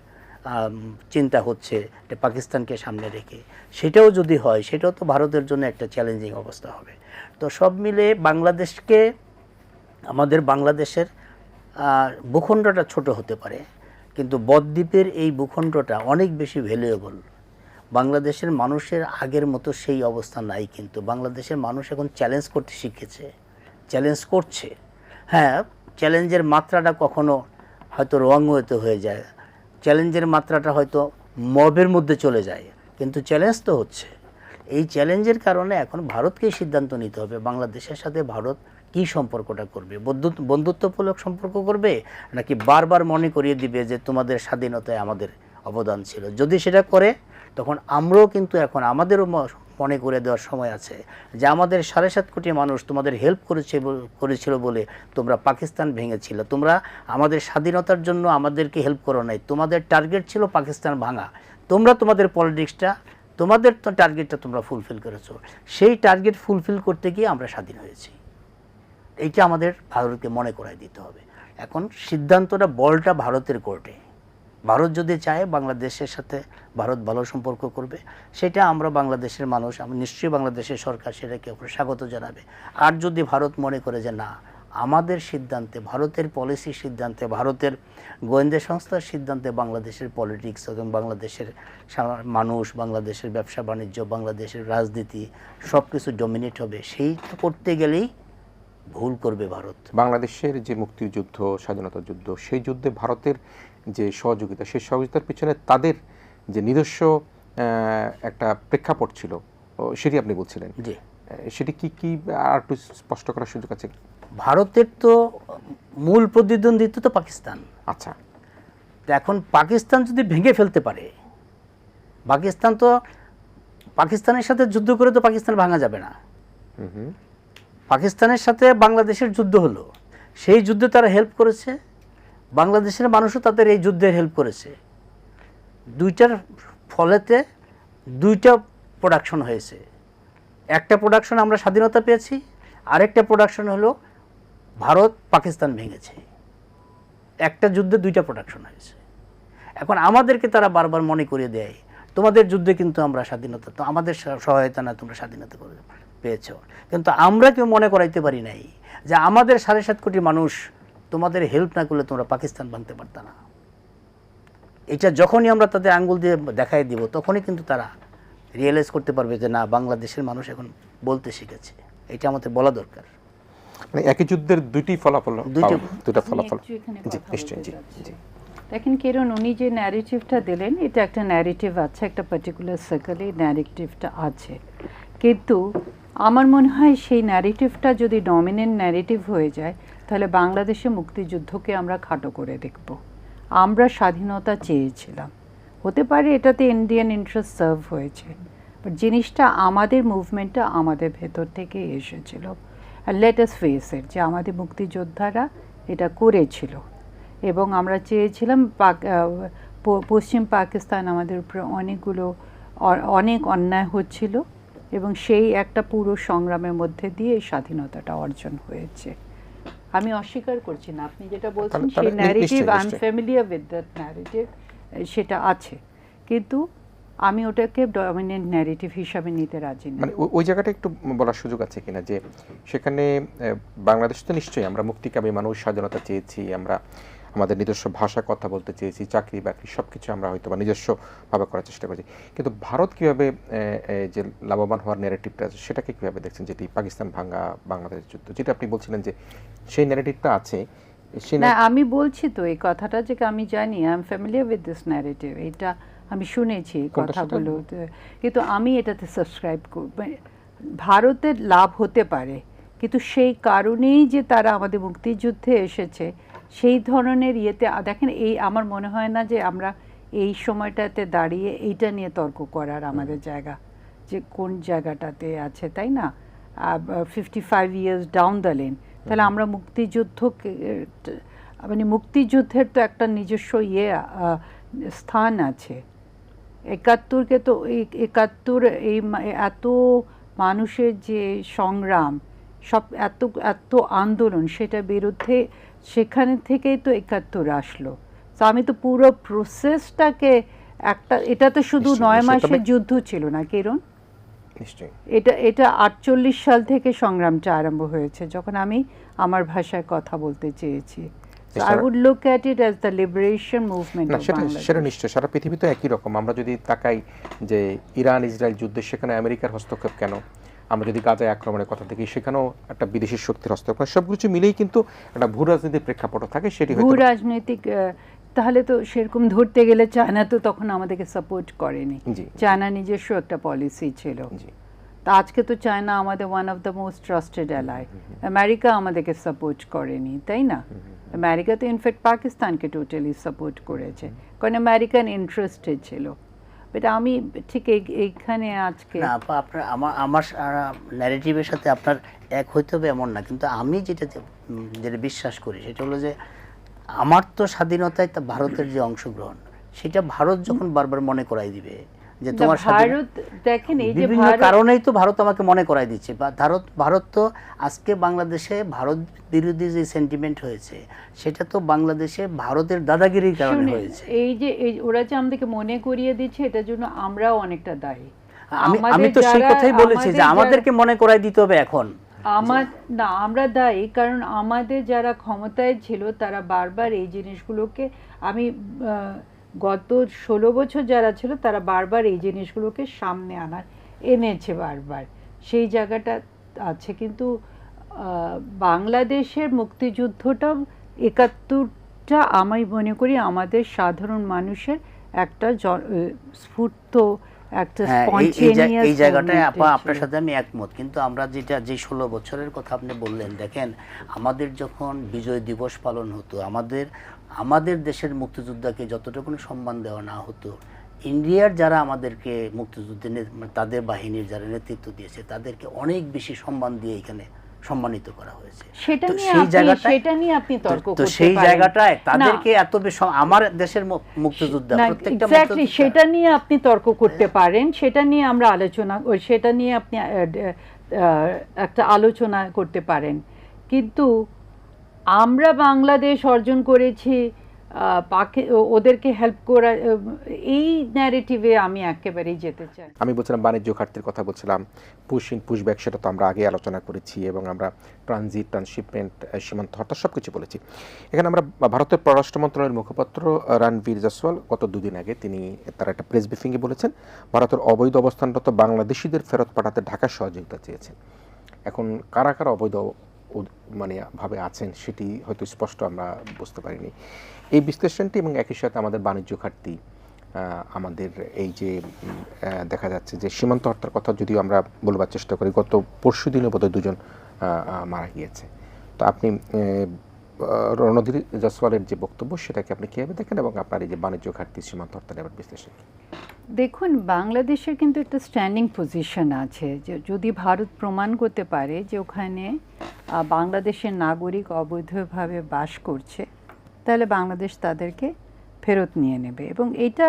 চিন্তা হচ্ছে পাকিস্তানকে সামনে রেখে। সেটাও যদি হয় সেটাও তো ভারতের জন্য একটা চ্যালেঞ্জিং অবস্থা হবে। তো সব মিলে আমাদের বাংলাদেশের ভূখণ্ডটা ছোট হতে পারে, কিন্তু বদ্বীপের এই ভূখণ্ডটা অনেক বেশি ভ্যালুয়েবল। বাংলাদেশের মানুষের আগের মতো সেই অবস্থা নাই, কিন্তু বাংলাদেশের মানুষ এখন চ্যালেঞ্জ করতে শিখেছে, চ্যালেঞ্জ করছে। হ্যাঁ, চ্যালেঞ্জের মাত্রাটা কখনো হয়তো রং হয়ে যায়, চ্যালেঞ্জের মাত্রাটা হয়তো মবের মধ্যে চলে যায়, কিন্তু চ্যালেঞ্জ তো হচ্ছে। এই চ্যালেঞ্জের কারণে এখন ভারতকেই সিদ্ধান্ত নিতে হবে বাংলাদেশের সাথে ভারত কি সম্পর্কটা করবে। বন্ধুত্বমূলক সম্পর্ক করবে নাকি বারবার মনে করিয়ে দিবে যে তোমাদের স্বাধীনতায় আমাদের অবদান ছিল। যদি সেটা করে তখন আমরাও কিন্তু এখন আমাদেরও মনে করে দেওয়ার সময় আছে যে আমাদের 7.5 কোটি মানুষ তোমাদের হেল্প করেছিল বলে তোমরা পাকিস্তান ভেঙেছিল। তোমরা আমাদের স্বাধীনতার জন্য আমাদেরকে হেল্প করো নাই, তোমাদের টার্গেট ছিল পাকিস্তান ভাঙা। তোমাদের পলিটিক্সটা, তোমাদের টার্গেটটা তোমরা ফুলফিল করেছো। সেই টার্গেট ফুলফিল করতে গিয়ে আমরা স্বাধীন হয়েছি। এইটা আমাদের ভারতকে মনে করাই দিতে হবে। এখন সিদ্ধান্তটা, বলটা ভারতের কোর্টে। ভারত যদি চায় বাংলাদেশের সাথে ভারত ভালো সম্পর্ক করবে, সেটা আমরা বাংলাদেশের মানুষ, নিশ্চয়ই বাংলাদেশের সরকার সেটাকে স্বাগত জানাবে। আর যদি ভারত মনে করে যে না, আমাদের সিদ্ধান্তে, ভারতের পলিসির সিদ্ধান্তে, ভারতের গোয়েন্দা সংস্থার সিদ্ধান্তে বাংলাদেশের পলিটিক্স এবং বাংলাদেশের মানুষ, বাংলাদেশের ব্যবসা বাণিজ্য, বাংলাদেশের রাজনীতি সব কিছু ডমিনেট হবে, সেইটা করতে গেলেই ভুল করবে ভারত। বাংলাদেশের যে মুক্তিযুদ্ধ, স্বাধীনতা যুদ্ধ, সেই যুদ্ধে ভারতের যে সহযোগিতা, সেই সহযোগিতার পিছনে তাদের যে নিজস্ব একটা প্রেক্ষাপট ছিল, সেটি আপনি বলছিলেন। জি, সেটি কি আর একটু স্পষ্ট করার সুযোগ আছে? ভারতের তো মূল প্রতিদ্বন্দ্বিত্ব তো পাকিস্তান। আচ্ছা, এখন পাকিস্তান যদি ভেঙে ফেলতে পারে, পাকিস্তানের সাথে যুদ্ধ করে তো পাকিস্তান ভাঙা যাবে না। পাকিস্তানের সাথে বাংলাদেশের যুদ্ধ হলো, সেই যুদ্ধে তারা হেল্প করেছে, বাংলাদেশের মানুষও তাদের এই যুদ্ধের হেল্প করেছে। দুইটার ফলেতে দুইটা প্রোডাকশন হয়েছে। একটা প্রোডাকশন আমরা স্বাধীনতা পেয়েছি, আরেকটা প্রোডাকশন হলো ভারত পাকিস্তান ভেঙেছে। একটা যুদ্ধে দুইটা প্রোডাকশন হয়েছে। এখন আমাদেরকে তারা বারবার মনে করিয়ে দেয় তোমাদের যুদ্ধে কিন্তু আমরা স্বাধীনতা, তো আমাদের সহায়তা না তোমরা স্বাধীনতা করে পেয়েছো, কিন্তু আমরা কেউ মনে করাইতে পারি নাই যে আমাদের 7.5 কোটি মানুষ তোমাদের হেল্প না করলে তোমরা পাকিস্তান ভাঙতে পারতা না। এটা যখনই আমরা তাদের আঙ্গুল দিয়ে দেখাই দিব, তখনই কিন্তু তারা রিয়েলাইজ করতে পারবে যে না, বাংলাদেশের মানুষ এখন বলতে শিখেছে। এটা আমাদের বলা দরকার। মানে একই যুদ্ধের দুটি ফলাফল, দুটো আমি ফলাফল। একটু এখানে জি কথা নিশ্চয়ই, বলতে জি চাচ্ছি। জি দেখেন কিরণ, উনি যে ন্যারেটিভটা দিলেন, এটা একটা ন্যারেটিভ আছে, একটা পার্টিকুলার সার্কেলে ন্যারেটিভটা আছে, কিন্তু আমার মনে হয় সেই ন্যারেটিভটা যদি ডমিনেন্ট ন্যারেটিভ হয়ে যায়, তাহলে বাংলাদেশে মুক্তিযুদ্ধকে আমরা খাটো করে দেখব। আমরা স্বাধীনতা চেয়েছিলাম, হতে পারে এটাতে ইন্ডিয়ান ইন্টারেস্ট সার্ভ হয়েছে, বাট জিনিসটা আমাদের মুভমেন্টটা আমাদের ভেতর থেকে এসেছিল। আর লেট আস ফেস ইট, যে আমাদের মুক্তিযোদ্ধারা এটা করেছিল এবং আমরা চেয়েছিলাম পশ্চিম পাকিস্তান আমাদের উপরে অনেক অন্যায় হচ্ছিল এবং সেই একটা পুরো সংগ্রামের মধ্যে দিয়ে এই স্বাধীনতাটা অর্জন হয়েছে। আমি অস্বীকার করছি না, আপনি যেটা বলছেন সেই narrative, I am familiar with that narrative, সেটা আছে, কিন্তু আমি ওটাকে ডমিনেন্ট ন্যারেটিভ হিসাবে নিতে রাজি না। মানে ওই জায়গাটা একটু বলার সুযোগ আছে কিনা যে সেখানে বাংলাদেশ তো নিশ্চয়ই আমরা মুক্তিকামী মানুষ, স্বাধীনতা চেয়েছি, আমরা আমাদের নিজস্ব ভাষা কথা বলতে চেয়েছি, চাকরি বাকরি সব কিছু আমরা হয়তো বা নিজস্বভাবে করার চেষ্টা করেছি, কিন্তু ভারত কীভাবে যে লাভবান হওয়ার ন্যারেটিভটা আছে সেটাকে কীভাবে দেখছেন, যেটি পাকিস্তান ভাঙা, বাংলাদেশ যুদ্ধ, যেটা আপনি বলছিলেন যে সেই ন্যারেটিভটা আছে? না, আমি বলছি তো এই কথাটা, যে আমি জানি, I am familiar with this narrative, এটা আমি শুনেছি কথাগুলো, কিন্তু আমি এটাতে সাবস্ক্রাইব করব। ভারতের লাভ হতে পারে, কিন্তু সেই কারণেই যে তারা আমাদের মুক্তিযুদ্ধে এসেছে, সেই ধরনের ইয়েতে দেখেন, এই আমার মনে হয় না যে আমরা এই সময়টাতে দাঁড়িয়ে এইটা নিয়ে তর্ক করার আমাদের জায়গা, যে কোন জায়গাটাতে আছে, তাই না? 55 ইয়ার্স ডাউন দ্য লেন, তাহলে আমরা মুক্তিযুদ্ধকে, মানে মুক্তিযুদ্ধের তো একটা নিজস্ব স্থান আছে। 71কে তো 71 এই এত মানুষের যে সংগ্রাম, সব এত আন্দোলন, সেটার বিরুদ্ধে সেখানে থেকেই তো 71 আসলো। তো আমি তো পুরো প্রসেসটাকে এটা তো শুধু 9 মাসের যুদ্ধ ছিল না কিরণ, নিশ্চয়ই এটা 48 সাল থেকে সংগ্রামটা আরম্ভ হয়েছে, যখন আমি আমার ভাষায় কথা বলতে চেয়েছি। I would look at it as the liberation movement of Bangladesh. সেটা নিশ্চয়, সারা পৃথিবী তো একই রকম। আমরা যদি তাকাই যে ইরান ইসরায়েল যুদ্ধে, সেখানে আমেরিকার হস্তক্ষেপ কেন? আমরা যদি গাজায় আক্রমণের কথা দেখি, সেখানেও একটা বিদেশি শক্তির হস্তক্ষেপ। সবকিছু মিলেই কিন্তু একটা ভূ রাজনীতির প্রেক্ষাপট থাকে, সেটি ভূ রাজনৈতিক। তাহলে তো সেরকম ধরতে গেলে চায়না তো তখন আমাদেরকে সাপোর্ট করেনি, চায়না নিজস্ব একটা পলিসি ছিল। তা আজকে তো চায়না আমাদের one of the most trusted ally. America আমাদেরকে সাপোর্ট করেনি, তাই না? আমেরিকা তো ইনফ্যাক্ট পাকিস্তানকে টোটালি সাপোর্ট করেছে, কারণ আমেরিকান ইন্টারেস্টেড ছিল। বাট আমি ঠিক এইখানে আজকে না, আপনার আমার ন্যারেটিভের সাথে আপনার এক হইতে হবে এমন না, কিন্তু আমি যেটা বিশ্বাস করি সেটা হলো যে আমার তো স্বাধীনতায় ভারতের যে অংশগ্রহণ, সেটা ভারত যখন বারবার মনে করাই দিবে যে তোমার ভারত, দেখেন এই যে বিভিন্ন কারণেই তো ভারত আমাকে মনে করাই দিচ্ছে, বা ভারত তো আজকে বাংলাদেশে ভারত বিরোধী যে সেন্টিমেন্ট হয়েছে, সেটা তো বাংলাদেশে ভারতের দাদাগিরির কারণে হয়েছে। এই যে ওরা যে আমাদেরকে মনে করিয়ে দিচ্ছে, এটার জন্য আমরাও অনেকটা দায়ী। আমি তো সেই কথাই বলেছি যে আমাদেরকে মনে করাই দিতে হবে এখন। আমরা দায়ী, কারণ আমাদের যারা ক্ষমতায় ছিল তারা বারবার এই জিনিসগুলোকে, আমি গত 16 বছর যারা ছিল তারা বারবার এই জিনিসগুলোকে সামনে এনেছে বারবার, সেই জায়গাটা আছে। কিন্তু বাংলাদেশের মুক্তিযুদ্ধটা 71টা আমি মনে করি আমাদের সাধারণ মানুষের একটা স্ফূর্ত, একটা এই জায়গাটায় আপনার সাথে আমি একমত। কিন্তু আমরা যে 16 বছরের কথা আপনি বললেন, দেখেন আমাদের যখন বিজয় দিবস পালন হতো, আমাদের দেশের মুক্তিযোদ্ধাকে যতটুকু সম্মান দেওয়া না হতো, ইন্ডিয়ার যারা আমাদেরকে মুক্তিযুদ্ধে তাদের বাহিনীর যারা নেতৃত্ব দিয়েছে, তাদেরকে অনেক বেশি সম্মান দিয়ে এখানে সম্মানিত করা হয়েছে। সেটা নিয়ে আপনি তর্ক করতে পারেন। সেই জায়গাটায় তাদেরকে এত বেশি, আমার দেশের মুক্তিযোদ্ধা প্রত্যেকটা সেটা নিয়ে আপনি তর্ক করতে পারেন, সেটা নিয়ে আমরা সেটা নিয়ে আপনি একটা আলোচনা করতে পারেন। কিন্তু আমরা বাংলাদেশ অর্জন করেছি ওদেরকে হেল্প করা, এই ন্যারেটিভে আমি একেবারেই যেতে চাই। আমি বলছিলাম বাণিজ্য ঘাটতির কথা বলছিলাম, পুশ ইন পুশ ব্যাক, সেটা তো আমরা আগে আলোচনা করেছি, এবং আমরা ট্রানজিট, ট্রান্সশিপমেন্ট, সীমান্ত হরতাল সব কিছু বলেছি। এখানে আমরা ভারতের পররাষ্ট্র মন্ত্রণালয়ের মুখপাত্র রণবীর জয়সওয়াল গত দুদিন আগে তিনি তার একটা প্রেস ব্রিফিংয়ে বলেছেন ভারতের অবৈধ অবস্থানরত বাংলাদেশিদের ফেরত পাঠাতে ঢাকা সহযোগিতা চেয়েছেন। এখন কারা কারা অবৈধ মানে ভাবে আছেন সেটি হয়তো স্পষ্ট আমরা বুঝতে পারিনি। এই বিশ্লেষণটি এবং একই সাথে আমাদের বাণিজ্য ঘাটতি, আমাদের এই যে দেখা যাচ্ছে যে সীমান্ত হত্যার কথা যদিও আমরা বলবার চেষ্টা করি, গত পরশু দিনে বোধহয় দুজন মারা গিয়েছে। তো আপনি রণধীর জয়সওয়ালের যে বক্তব্য সেটাকে আপনি কীভাবে দেখেন, এবং আপনার এই যে বাণিজ্য ঘাটতি সীমান্ত হত্যার এবার বিশ্লেষণ? দেখুন, বাংলাদেশের কিন্তু একটা স্ট্যান্ডিং পজিশন আছে যে যদি ভারত প্রমাণ করতে পারে যে ওখানে বাংলাদেশের নাগরিক অবৈধভাবে বাস করছে, তাহলে বাংলাদেশ তাদেরকে ফেরত নিয়ে নেবে। এবং এটা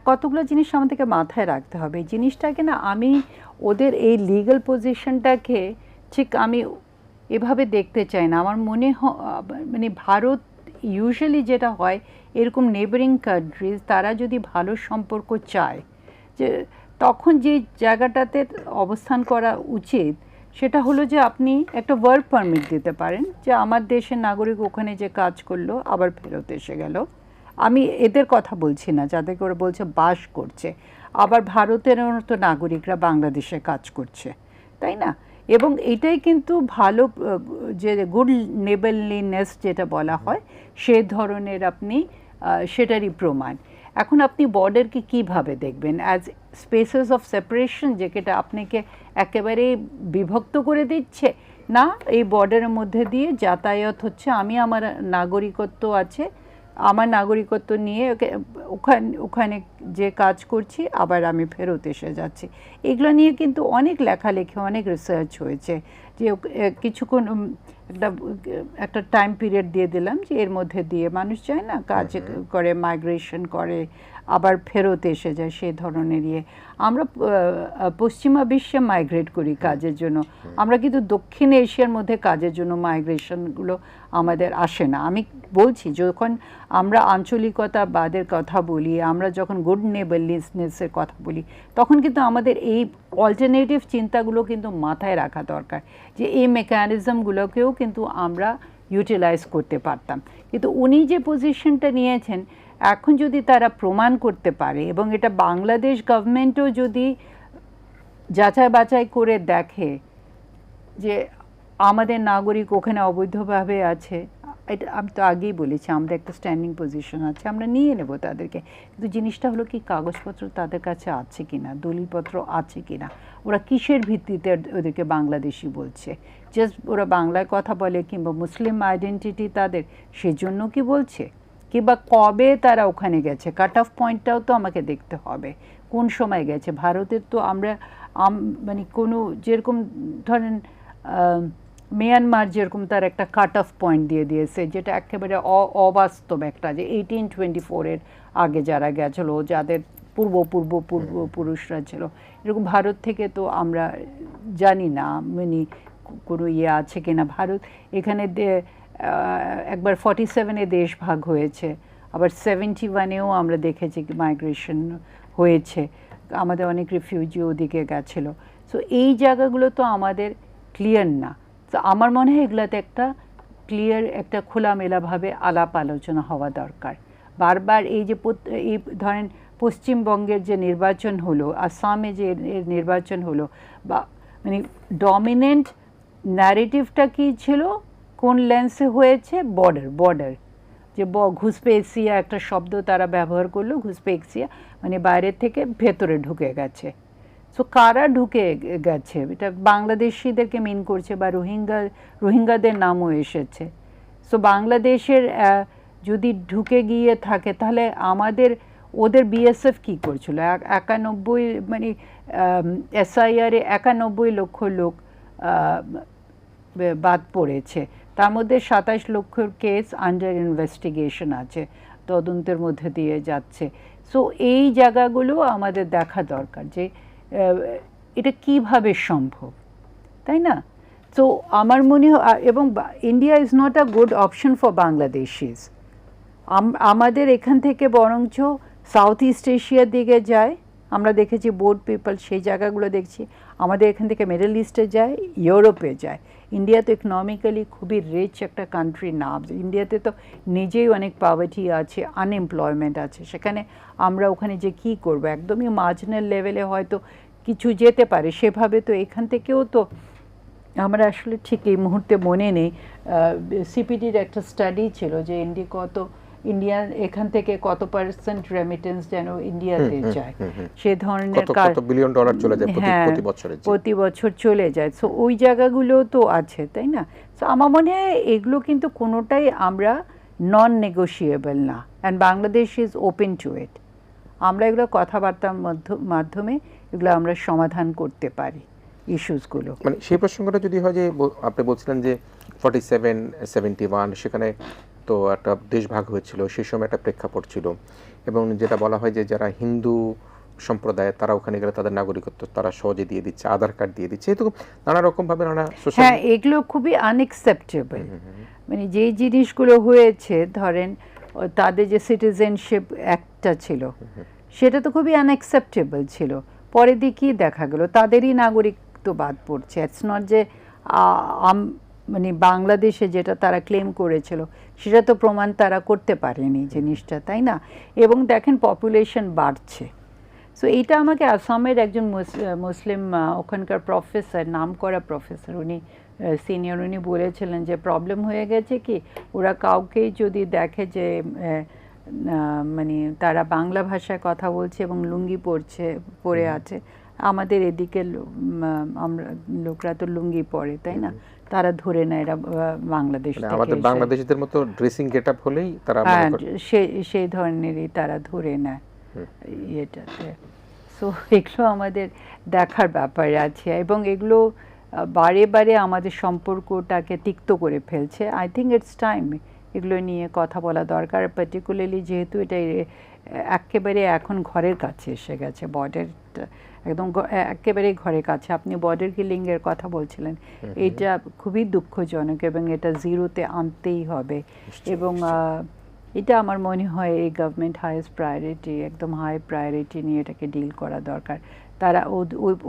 কতগুলো জিনিস আমাদেরকে মাথায় রাখতে হবে। এই জিনিসটাকে না, আমি ওদের এই লিগ্যাল পজিশনটাকে ঠিক আমি এভাবে দেখতে চাই না। আমার মনে মানে ভারত ইউজুয়ালি যেটা হয়, এরকম নেবারিং কান্ট্রিজ তারা যদি ভালো সম্পর্ক চায়, যে তখন যে জায়গাটাতে অবস্থান করা উচিত সেটা হলো যে আপনি একটা ওয়ার্ক পারমিট দিতে পারেন, যে আমার দেশের নাগরিক ওখানে যে কাজ করলো আবার ফেরত এসে গেল। আমি এদের কথা বলছি না যাদেরকে ওরা বলছে বাস করছে, আবার ভারতের তো নাগরিকরা বাংলাদেশে কাজ করছে, তাই না? এবং এটাই কিন্তু ভালো, যে গুড নেবারলিনেস যেটা বলা হয় সে ধরনের আপনি সেটারই প্রমাণ। এখন আপনি বর্ডারকে কীভাবে দেখবেন? অ্যাজ স্পেসেস অফ সেপারেশন, যেটা আপনাকে একেবারে বিভক্ত করে দিচ্ছে না, এই বর্ডারের মধ্যে দিয়ে যাতায়াত হচ্ছে, আমি আমার নাগরিকত্ব আছে, আমার নাগরিকত্ব নিয়ে ওখানে যে কাজ করছি আবার আমি ফেরত এসে যাচ্ছি। এগুলো নিয়ে কিন্তু অনেক লেখালেখি, অনেক রিসার্চ হয়েছে, যে কিছুক্ষণ একটা টাইম পিরিয়ড দিয়ে দিলাম যে এর মধ্যে দিয়ে মানুষ যায় না, কাজ করে, মাইগ্রেশন করে, আবার ফেরত এসে যায়, সেই ধরনের ইয়ে। আমরা পশ্চিমা বিশ্বে মাইগ্রেট করি কাজের জন্য, আমরা কিন্তু দক্ষিণ এশিয়ার মধ্যে কাজের জন্য মাইগ্রেশনগুলো আমাদের আসে না। আমি বলছি যখন আমরা আঞ্চলিকতাবাদের কথা বলি, আমরা যখন গুড নেবারলিনেসের কথা বলি, তখন কিন্তু আমাদের এই অল্টারনেটিভ চিন্তাগুলো কিন্তু মাথায় রাখা দরকার, যে এই মেকানিজমগুলোকেও কিন্তু আমরা ইউটিলাইজ করতে পারতাম। কিন্তু উনি যে পজিশনটা নিয়েছেন, এখন যদি তারা প্রমাণ করতে পারে, এবং এটা বাংলাদেশ গভর্নমেন্টও যদি যাচাই বাছাই করে দেখে যে আমাদের নাগরিক ওখানে অবৈধভাবে আছে, এটা আমি তো আগেই বলেছি আমাদের একটা স্ট্যান্ডিং পজিশন আছে, আমরা নিয়ে নেব তাদেরকে। কিন্তু জিনিসটা হলো কি, কাগজপত্র তাদের কাছে আছে কিনা, দলিলপত্র আছে কিনা, ওরা কিসের ভিত্তিতে ওদেরকে বাংলাদেশি বলছে? জাস্ট ওরা বাংলায় কথা বলে কিংবা মুসলিম আইডেন্টিটি তাদের, সেজন্য কি বলছে? কিংবা কবে তারা ওখানে গেছে, কাট অফ পয়েন্টটাও তো আমাকে দেখতে হবে, কোন সময় গেছে। ভারতের তো আমরা মানে কোনো, যেরকম ধরেন মিয়ানমার যেরকম তার একটা কাট অফ পয়েন্ট দিয়ে দিয়েছে, যেটা একেবারে অবাস্তব একটা, যে 1824-এর আগে যারা গেছিলো, যাদের পূর্বপুরুষরা ছিল, এরকম ভারত থেকে তো আমরা জানি না মানে কোনো ইয়ে আছে কিনা। ভারত এখানে একবার 47-এ দেশ ভাগ হয়েছে, আবার 71-এও আমরা দেখেছি মাইগ্রেশন হয়েছে, আমাদের অনেক রিফিউজি ওদিকে গেছিলো। সো এই জায়গাগুলো তো আমাদের ক্লিয়ার না। তো আমার মনে হয় এগুলোতে একটা ক্লিয়ার, একটা খোলামেলাভাবে আলাপ আলোচনা হওয়া দরকার। বারবার এই যে এই ধরেন পশ্চিমবঙ্গের যে নির্বাচন হলো, আসামে যে নির্বাচন হলো, বা মানে ডমিনেন্ট ন্যারেটিভটা কী ছিল, কোন লেন্সে হয়েছে? বর্ডার, যে ঘুসপেক্সিয়া একটা শব্দ তারা ব্যবহার করলো, ঘুসপেক্সিয়া মানে বাইরের থেকে ভেতরে ঢুকে গেছে। সো কারা ঢুকে গেছে, এটা বাংলাদেশিদেরকে মিন করছে, বা রোহিঙ্গাদের নামও এসেছে। সো বাংলাদেশের যদি ঢুকে গিয়ে থাকে, তাহলে ওদের বিএসএফ কী করছিল? 91 মানে এসআইআরে 91 লক্ষ লোক বাদ পড়েছে, তার মধ্যে 27 লক্ষর কেস আন্ডার ইনভেস্টিগেশন আছে, তদন্তের মধ্যে দিয়ে যাচ্ছে। সো এই জায়গাগুলো আমাদের দেখা দরকার, যে এটা কিভাবে সম্ভব, তাই না? তো আমার মনে হয়, এবং India is not a good option for Bangladeshis. আমাদের এখান থেকে বরঞ্চ সাউথ ইস্ট এশিয়ার দিকে যায়, আমরা দেখেছি বোট পিপল সেই জায়গাগুলো দেখছি, আমাদের এখান থেকে মিডল ইস্টে যায়, ইউরোপে যায়। ইন্ডিয়া তো ইকোনমিক্যালি খুবই রিচ একটা কান্ট্রি না, ইন্ডিয়াতে তো নিজেই অনেক পভার্টি আছে, আনএমপ্লয়মেন্ট আছে, সেখানে আমরা ওখানে যে কি করব, একদমই মার্জিনাল লেভেলে হয়তো কিছু যেতে পারে, সেভাবে তো এখান থেকেও তো আমরা আসলে ঠিক এই মুহূর্তে মনে নেই, সিপিডির একটা স্টাডি ছিল যে ইন্ডিয়ান এখান থেকে কত পার্সেন্ট রেমিটেন্স যেন ইন্ডিয়াতে যায়, সে ধরনের কত বিলিয়ন ডলার চলে যায় প্রতি বছরে, প্রতি বছর চলে যায়। সো ওই জায়গাগুলো তো আছে, তাই না? সো আমার মনে হয় এগুলো কিন্তু কোনোটাই আমরা নন নেগোশিয়েবল না, and Bangladesh is open to it. আমরা এগুলো কথাবার্তার মাধ্যমে এগুলো আমরা সমাধান করতে পারি ইস্যুসগুলো। মানে সেই প্রসঙ্গটা যদি হয় যে আপনি বলছিলেন যে 47-71 সেখানে তো একটা দেশ ভাগ হয়েছিল, সেই সময় একটা প্রেক্ষাপট ছিল, এবং যেটা বলা হয় যে যারা হিন্দু সম্প্রদায় তারা ওখানে গেলে তাদের নাগরিকত্ব তারা সহজে দিয়ে দিচ্ছে, আধার কার্ড দিয়ে দিচ্ছে, এরকম নানা রকমভাবে হ্যাঁ, এগুলো খুবই আনএক্সেপ্টেবল। মানে যেই জিনিসগুলো হয়েছে, ধরেন তাদের যে সিটিজেনশিপ অ্যাক্টটা ছিল সেটা তো খুবই আনএক্সেপ্টেবল ছিল, পরে দিয়ে কি দেখা গেল তাদেরই নাগরিকত্ব বাদ পড়ছে। ইটস নট যে মানে বাংলাদেশে যেটা তারা ক্লেম করেছিল সেটা তো প্রমাণ তারা করতে পারেনি জিনিসটা, তাই না? এবং দেখেন পপুলেশন বাড়ছে। সো এইটা আমাকে আসামের একজন মুসলিম ওখানকার প্রফেসর, নামকরা প্রফেসর, উনি সিনিয়র, উনি বলেছিলেন যে প্রবলেম হয়ে গেছে কি, ওরা কাউকেই যদি দেখে যে মানে তারা বাংলা ভাষায় কথা বলছে এবং লুঙ্গি পরে আছে, আমাদের এদিকে আমরা লোকরা তো লুঙ্গি পরে, তাই না, তারা ধরে নেয় এরা বাংলাদেশ থেকে, আমাদের বাংলাদেশিদের মতো ড্রেসিং গেটআপ হলেই তারা সেই ধরনেরই তারা ধরে নেয় ইয়েটাতে। সো এগুলো আমাদের দেখার ব্যাপার আছে, এবং এগুলো বারে বারে আমাদের সম্পর্কটাকে তিক্ত করে ফেলছে। আই থিঙ্ক ইটস টাইম এগুলো নিয়ে কথা বলা দরকার, পার্টিকুলারলি যেহেতু এটা একেবারে এখন ঘরের কাছে এসে গেছে, বর্ডারটা একদম একেবারে ঘরের কাছে। আপনি বর্ডার কিলিংয়ের কথা বলছিলেন, এটা খুবই দুঃখজনক এবং এটা জিরোতে আনতেই হবে। এবং এটা আমার মনে হয় এই গভর্নমেন্ট হাইয়েস্ট প্রায়োরিটি, একদম হাই প্রায়োরিটি নিয়ে এটাকে ডিল করা দরকার। তারা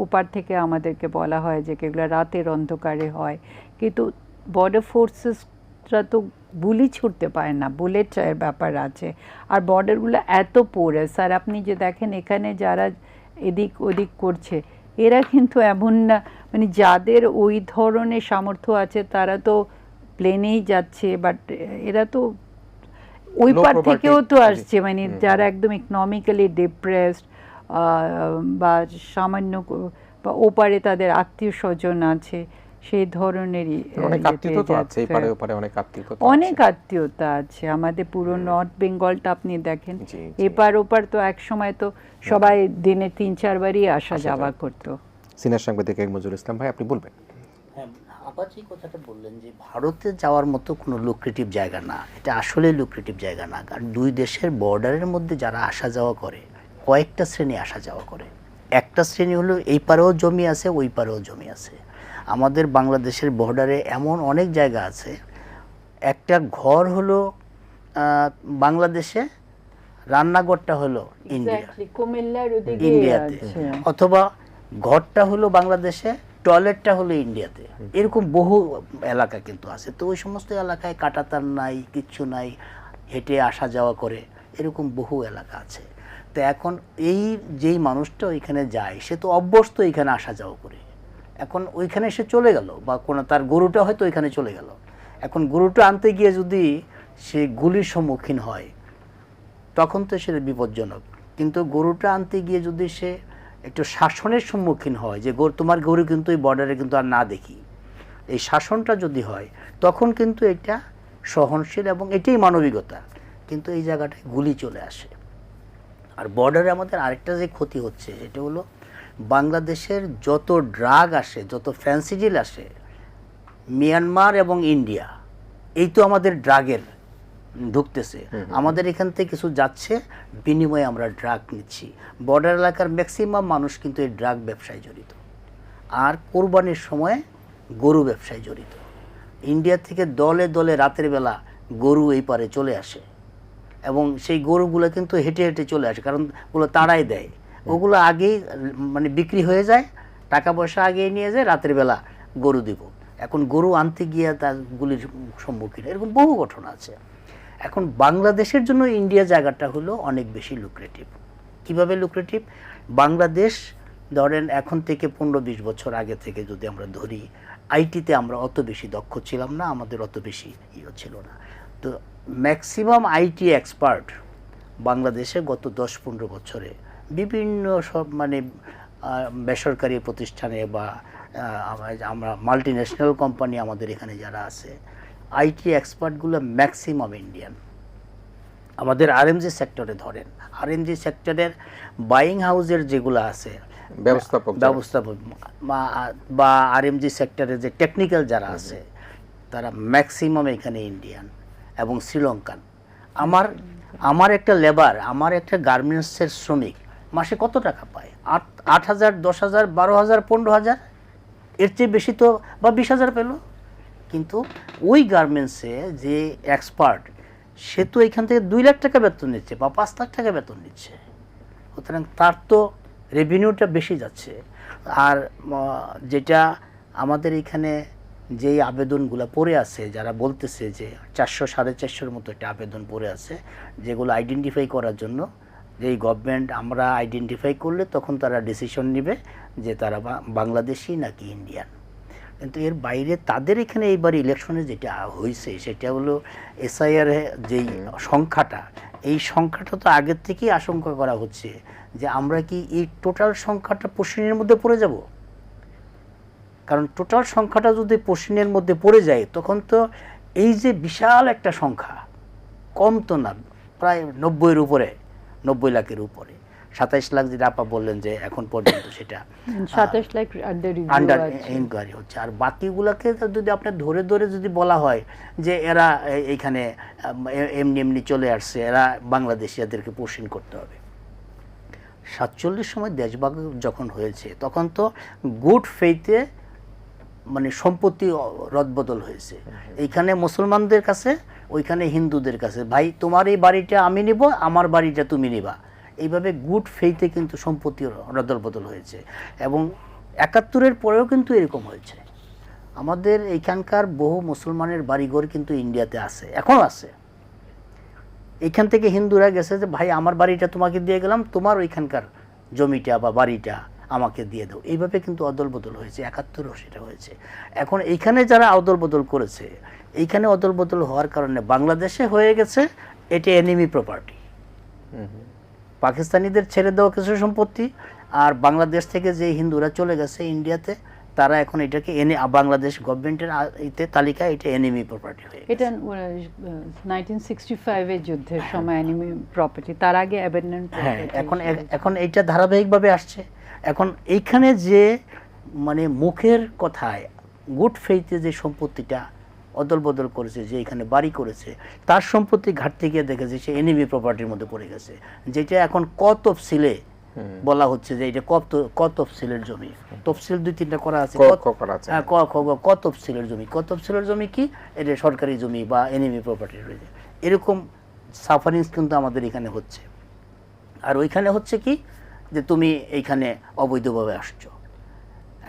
ওপার থেকে আমাদেরকে বলা হয় যে এগুলো রাতের অন্ধকারে হয়, কিন্তু বর্ডার ফোর্সেসরা তো গুলি ছুটতে পারে না, বুলেটের ব্যাপার আছে, আর বর্ডারগুলো এত পোরাস। আর আপনি যে দেখেন এখানে যারা এদিক ওদিক করছে, এরা কিন্তু এমন না, মানে যাদের ওই ধরনের সামর্থ্য আছে তারা তো প্লেনেই যাচ্ছে, বাট এরা তো ওই পার থেকেও তো আসছে, মানে যারা একদম ইকোনমিক্যালি ডিপ্রেসড বা সামান্য বা ওপারে তাদের আত্মীয় স্বজন আছে, সেই ধরনেরই অনেক আত্মীয়তা আছে। আমাদের পুরো নর্থ বেঙ্গলটা আপনি দেখেন, এপার ওপার তো এক সময় তো সবাই দিনে 3-4 বারই আসা যাওয়া করতো। সিনিয়র সাংবাদিক মঞ্জুরুল ইসলাম ভাই, আপনি বলবেন। হ্যাঁ, আবার যে কথাটা বললেন যে ভারতে যাওয়ার মতো কোনো লুক্রেটিভ জায়গা না, এটা আসলে লুক্রেটিভ জায়গা না। কারণ দুই দেশের বর্ডারের মধ্যে যারা আসা যাওয়া করে, কয়েকটা শ্রেণী আসা যাওয়া করে। একটা শ্রেণী হলো এই পারেও জমি আছে, ওই পারেও জমি আছে। আমাদের বাংলাদেশের বর্ডারে এমন অনেক জায়গা আছে, একটা ঘর হলো বাংলাদেশে, রান্নাঘরটা হলো ইন্ডিয়াতে, অথবা ঘরটা হলো বাংলাদেশে, টয়লেটটা হলো ইন্ডিয়াতে। এরকম বহু এলাকা কিন্তু আছে। তো ওই সমস্ত এলাকায় কাঁটাতার নাই, কিচ্ছু নাই, হেঁটে আসা যাওয়া করে, এরকম বহু এলাকা আছে। তো এখন এই যেই মানুষটা ওইখানে যায়, সে তো অভ্যস্ত এখানে আসা যাওয়া করে। এখন ওইখানে সে চলে গেল, বা কোনো তার গরুটা হয়তো ওইখানে চলে গেল, এখন গরুটা আনতে গিয়ে যদি সে গুলির সম্মুখীন হয়, তখন তো সেটা বিপজ্জনক। কিন্তু গরুটা আনতে গিয়ে যদি সে একটু শাসনের সম্মুখীন হয়, যে তোমার গরু কিন্তু এই বর্ডারে কিন্তু আর না দেখি, এই শাসনটা যদি হয়, তখন কিন্তু এটা সহনশীল এবং এটাই মানবিকতা। কিন্তু এই জায়গাটায় গুলি চলে আসে। আর বর্ডারে আমাদের আরেকটা যে ক্ষতি হচ্ছে, এটা হলো বাংলাদেশের যত ড্রাগ আসে, যত ফ্যান্সি ডিল আসে, মিয়ানমার এবং ইন্ডিয়া, এই তো আমাদের ড্রাগের ঢুকতেছে। আমাদের এখান থেকে কিছু যাচ্ছে, বিনিময়ে আমরা ড্রাগ নিচ্ছি। বর্ডার এলাকার ম্যাক্সিমাম মানুষ কিন্তু এই ড্রাগ ব্যবসায় জড়িত, আর কোরবানির সময় গরু ব্যবসায় জড়িত। ইন্ডিয়া থেকে দলে দলে রাতের বেলা গরু এই পারে চলে আসে, এবং সেই গরুগুলো কিন্তু হেঁটে হেঁটে চলে আসে, কারণ ওগুলো তাড়াই দেয়। ওগুলো আগেই মানে বিক্রি হয়ে যায়, টাকা পয়সা আগেই নিয়ে যায়, রাতের বেলা গরু দিব। এখন গরু আনতে গিয়ে তার গুলির সম্মুখীন, এরকম বহু ঘটনা আছে। এখন বাংলাদেশের জন্য ইন্ডিয়া জায়গাটা হলো অনেক বেশি লুক্রেটিভ। কিভাবে লুক্রেটিভ? বাংলাদেশ ধরেন এখন থেকে 15-20 বছর আগে থেকে যদি আমরা ধরি, আইটিতে আমরা অত বেশি দক্ষ ছিলাম না, আমাদের অত বেশি ছিল না। তো ম্যাক্সিমাম আইটি এক্সপার্ট বাংলাদেশে গত 10-15 বছরে বিভিন্ন সব মানে বেসরকারি প্রতিষ্ঠানে বা আমরা মাল্টি ন্যাশনাল কোম্পানি আমাদের এখানে যারা আছে, আইটি এক্সপার্টগুলো ম্যাক্সিমাম ইন্ডিয়ান। আমাদের আরএমজি সেক্টরে ধরেন, আরএমজি সেক্টরের বাইং হাউসের যেগুলো আছে ব্যবস্থাপক বা আরএমজি সেক্টরে যে টেকনিক্যাল যারা আছে, তারা ম্যাক্সিমাম এখানে ইন্ডিয়ান এবং শ্রীলঙ্কান। আমার একটা লেবার, আমার একটা গার্মেন্টসের শ্রমিক মাসে কত টাকা পায়? 8,000, 10,000, 12,000, 15,000, এর চেয়ে বেশি তো বা 20,000 পেল। কিন্তু ওই গার্মেন্টসে যে এক্সপার্ট, সে তো এখান থেকে 2 লাখ টাকা বেতন নিচ্ছে বা 5 লাখ টাকা বেতন নিচ্ছে। সুতরাং তার তো রেভিনিউটা বেশি যাচ্ছে। আর যেটা আমাদের এখানে যেই আবেদনগুলো পড়ে আছে, যারা বলতেছে যে 400-450 মতো একটা আবেদন পড়ে আছে, যেগুলো আইডেন্টিফাই করার জন্য, যেই গভর্নমেন্ট আমরা আইডেন্টিফাই করলে তখন তারা ডিসিশন নেবে যে তারা বাংলাদেশি নাকি ইন্ডিয়ান। কিন্তু এর বাইরে তাদের এখানে এইবার ইলেকশনে যেটা হয়েছে সেটা হলো এসআইআর যেই সংখ্যাটা, এই সংখ্যাটা তো আগের থেকেই আশঙ্কা করা হচ্ছে যে আমরা কি এই টোটাল সংখ্যাটা পশ্চিমের মধ্যে পড়ে যাব। কারণ টোটাল সংখ্যাটা যদি পশ্চিমের মধ্যে পড়ে যায়, তখন তো এই যে বিশাল একটা সংখ্যা, কম তো না, প্রায় 90-এর উপরে, 90 লাখের উপরে, 27 লাখ যেটা আপা বললেন যে এখন পর্যন্ত সেটা 27 লাখ আন্ডার ইনকোয়ারি হচ্ছে। আর বাকিগুলোকে যদি আপনার ধরে ধরে যদি বলা হয় যে এরা এইখানে এমনি এমনি চলে আসছে, এরা বাংলাদেশি, এদেরকে পোষণ করতে হবে। 47 সময় দেশভাগ যখন হয়েছে তখন তো গুড ফেইথে মানে সম্পত্তি রদবদল হয়েছে। এইখানে মুসলমানদের কাছে, ওইখানে হিন্দুদের কাছে, ভাই তোমার এই বাড়িটা আমি নিব, আমার বাড়িটা তুমি নিবা, এইভাবে গুড ফেইথে কিন্তু সম্পত্তি রদবদল হয়েছে। এবং 71-এর পরেও কিন্তু এরকম হয়েছে। আমাদের এইখানকার বহু মুসলমানের বাড়িঘর কিন্তু ইন্ডিয়াতে আছে, এখনও আছে। এইখান থেকে হিন্দুরা গেছে যে ভাই আমার বাড়িটা তোমাকে দিয়ে গেলাম, তোমার ওইখানকার জমিটা বা বাড়িটা আমাকে দিয়ে দাও। এইভাবে কিন্তু অদল বদল হয়েছে, 71-ও সেটা হয়েছে। এখন এইখানে যারা অদল বদল করেছে, এইখানে অদল বদল হওয়ার কারণে বাংলাদেশে হয়ে গেছে এটা এনিমি প্রপার্টি। পাকিস্তানিদের ছেড়ে দেওয়া কিছু সম্পত্তি, আর বাংলাদেশ থেকে যে হিন্দুরা চলে গেছে ইন্ডিয়াতে, তারা এখন এটাকে বাংলাদেশ গভর্নমেন্টের তালিকায় এটা এনিমি প্রপার্টি হয়ে গেছে। এটা 1965 এর যুদ্ধের সময় এনিমি প্রপার্টি, তার আগে অ্যাবেন্ডন প্রপার্টি। এখন এইটা ধারাবাহিকভাবে আসছে। এখন এইখানে যে মানে মুখের কথায় গুড ফেইথে যে সম্পত্তিটা অদল বদল করেছে, যে এখানে বাড়ি করেছে, তার সম্পত্তি ঘাটতে গিয়ে দেখেছে সে এনিমি প্রপার্টির মধ্যে পড়ে গেছে, যেটা এখন ক তফসিলে বলা হচ্ছে যে এটা ক তফসিলের জমি। তফসিল 2-3টা করা আছে, ক তফসিলের জমি। ক তফসিলের জমি কি? এটা সরকারি জমি বা এনিমি প্রপার্টি রয়েছে। এরকম সাফারিংস কিন্তু আমাদের এখানে হচ্ছে। আর ওইখানে হচ্ছে কি যে তুমি এইখানে অবৈধভাবে আসছো।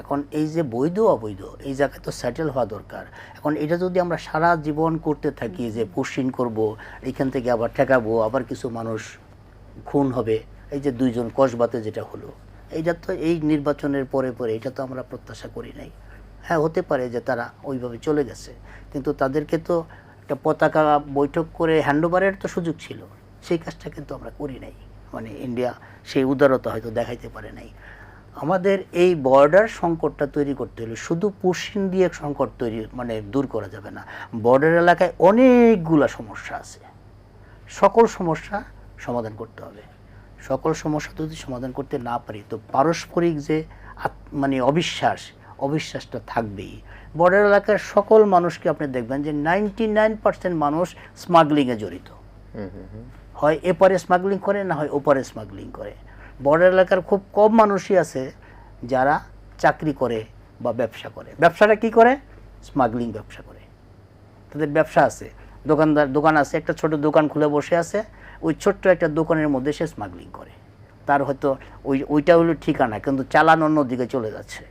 এখন এই যে বৈধ অবৈধ, এই জায়গায় তো সেটেল হওয়া দরকার। এখন এটা যদি আমরা সারা জীবন করতে থাকি যে পুশিং করব, এইখান থেকে আবার ঠেকাবো, আবার কিছু মানুষ খুন হবে, এই যে 2 জন কসবাতে যেটা হলো, এইটা তো এই নির্বাচনের পরে পরে এটা তো আমরা প্রত্যাশা করি নাই। হ্যাঁ, হতে পারে যে তারা ওইভাবে চলে গেছে, কিন্তু তাদেরকে তো একটা পতাকা বৈঠক করে হ্যান্ডওভারের তো সুযোগ ছিল, সেই কাজটা কিন্তু আমরা করি নাই। মানে ইন্ডিয়া সেই উদারতা হয়তো দেখাইতে পারে নাই। আমাদের এই বর্ডার সংকটটা তৈরি করতে হলে শুধু পুশিং দিয়ে সংকট তৈরি মানে দূর করা যাবে না। বর্ডার এলাকায় অনেকগুলো সমস্যা আছে, সকল সমস্যা সমাধান করতে হবে। সকল সমস্যা যদি সমাধান করতে না পারি, তো পারস্পরিক যে মানে অবিশ্বাসটা থাকবেই। বর্ডার এলাকার সকল মানুষকে আপনি দেখবেন যে 99% মানুষ স্মাগলিংয়ে জড়িত, হয় এপারে স্মাগলিং করে, না হয় ওপারে স্মাগলিং করে। বর্ডার এলাকার খুব কম মানুষই আছে যারা চাকরি করে বা ব্যবসা করে। ব্যবসাটা কি করে? স্মাগলিং ব্যবসা করে। তাদের ব্যবসা আছে, দোকান আছে, একটা ছোট দোকান খুলে বসে আছে, ওই ছোট্ট একটা দোকানের মধ্যে সে স্মাগলিং করে। তার হয়তো ওইটা হলো ঠিকানা, কিন্তু চালান অন্য দিকে চলে যাচ্ছে।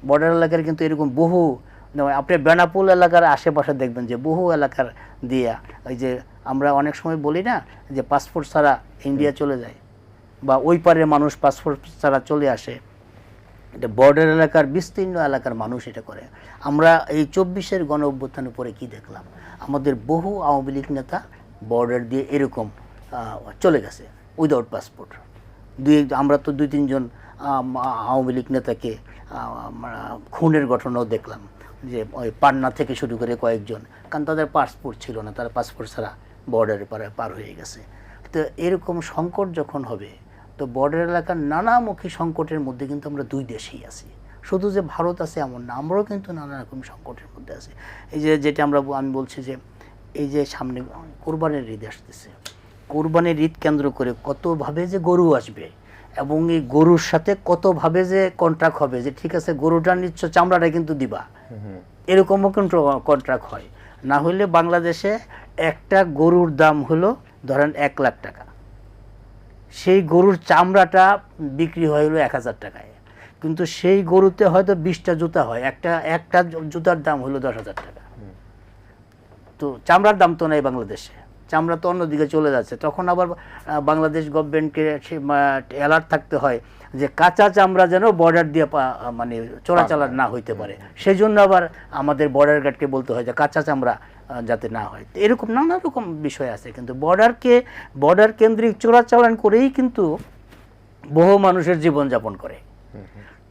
বর্ডার এলাকার কিন্তু এরকম বহু, আপনি বেনাপোল এলাকার আশেপাশে দেখবেন যে বহু এলাকার দিয়া, ওই যে আমরা অনেক সময় বলি না যে পাসপোর্ট ছাড়া ইন্ডিয়া চলে যায়, বা ওই পারের মানুষ পাসপোর্ট ছাড়া চলে আসে, এটা বর্ডার এলাকার বিস্তীর্ণ এলাকার মানুষ এটা করে। আমরা এই 24-এর গণ অভ্যুত্থানের পরে কি দেখলাম, আমাদের বহু আওয়ামী লীগ নেতা বর্ডার দিয়ে এরকম চলে গেছে উইদাউট পাসপোর্ট। আমরা তো 2-3 জন আওয়ামী লীগ নেতাকে খুনের ঘটনাও দেখলাম, যে ওই পাটনা থেকে শুরু করে কয়েকজন, কারণ তাদের পাসপোর্ট ছিল না, তারা পাসপোর্ট ছাড়া বর্ডারে পার হয়ে গেছে। তো এরকম সংকট যখন হবে, তো বর্ডার এলাকার নানামুখী সংকটের মধ্যে কিন্তু আমরা 2 দেশেই আছি, শুধু যে ভারত আছে এমন না, আমরাও কিন্তু নানা রকম সংকটের মধ্যে আছি। এই যে যেটা আমি বলছি যে এই যে সামনে কোরবানির ঈদ আসতেছে, কোরবানির ঈদ কেন্দ্র করে কতভাবে যে গরু আসবে, এবং এই গরুর সাথে কতভাবে যে কন্ট্রাক্ট হবে, যে ঠিক আছে গরুটা নিচ্ছ, চামড়াটা কিন্তু দিবা, এরকমও কিন্তু কন্ট্রাক্ট হয়। না হলে বাংলাদেশে একটা গরুর দাম হলো ধরেন 1 লাখ টাকা, সেই গরুর চামড়াটা বিক্রি হয় হলো 1000 টাকায়, কিন্তু সেই গরুতে হয়তো 20টা জুতা হয়, একটা জুতার দাম হলো 10,000 টাকা। তো চামড়ার দাম তো নাই বাংলাদেশে, চামড়া তো অন্যদিকে চলে যাচ্ছে। তখন আবার বাংলাদেশ গভর্নমেন্টকে অ্যালার্ট থাকতে হয় যে কাঁচা চামড়া যেন বর্ডার দিয়ে মানে চোরাচালান না হইতে পারে, সেই জন্য আবার আমাদের বর্ডার গার্ডকে বলতে হয় যে কাঁচা চামড়া যাতে না হয়। এরকম নানা রকম বিষয় আছে, কিন্তু বর্ডার কেন্দ্রিক চোরাচালান করেই কিন্তু বহু মানুষের জীবনযাপন করে।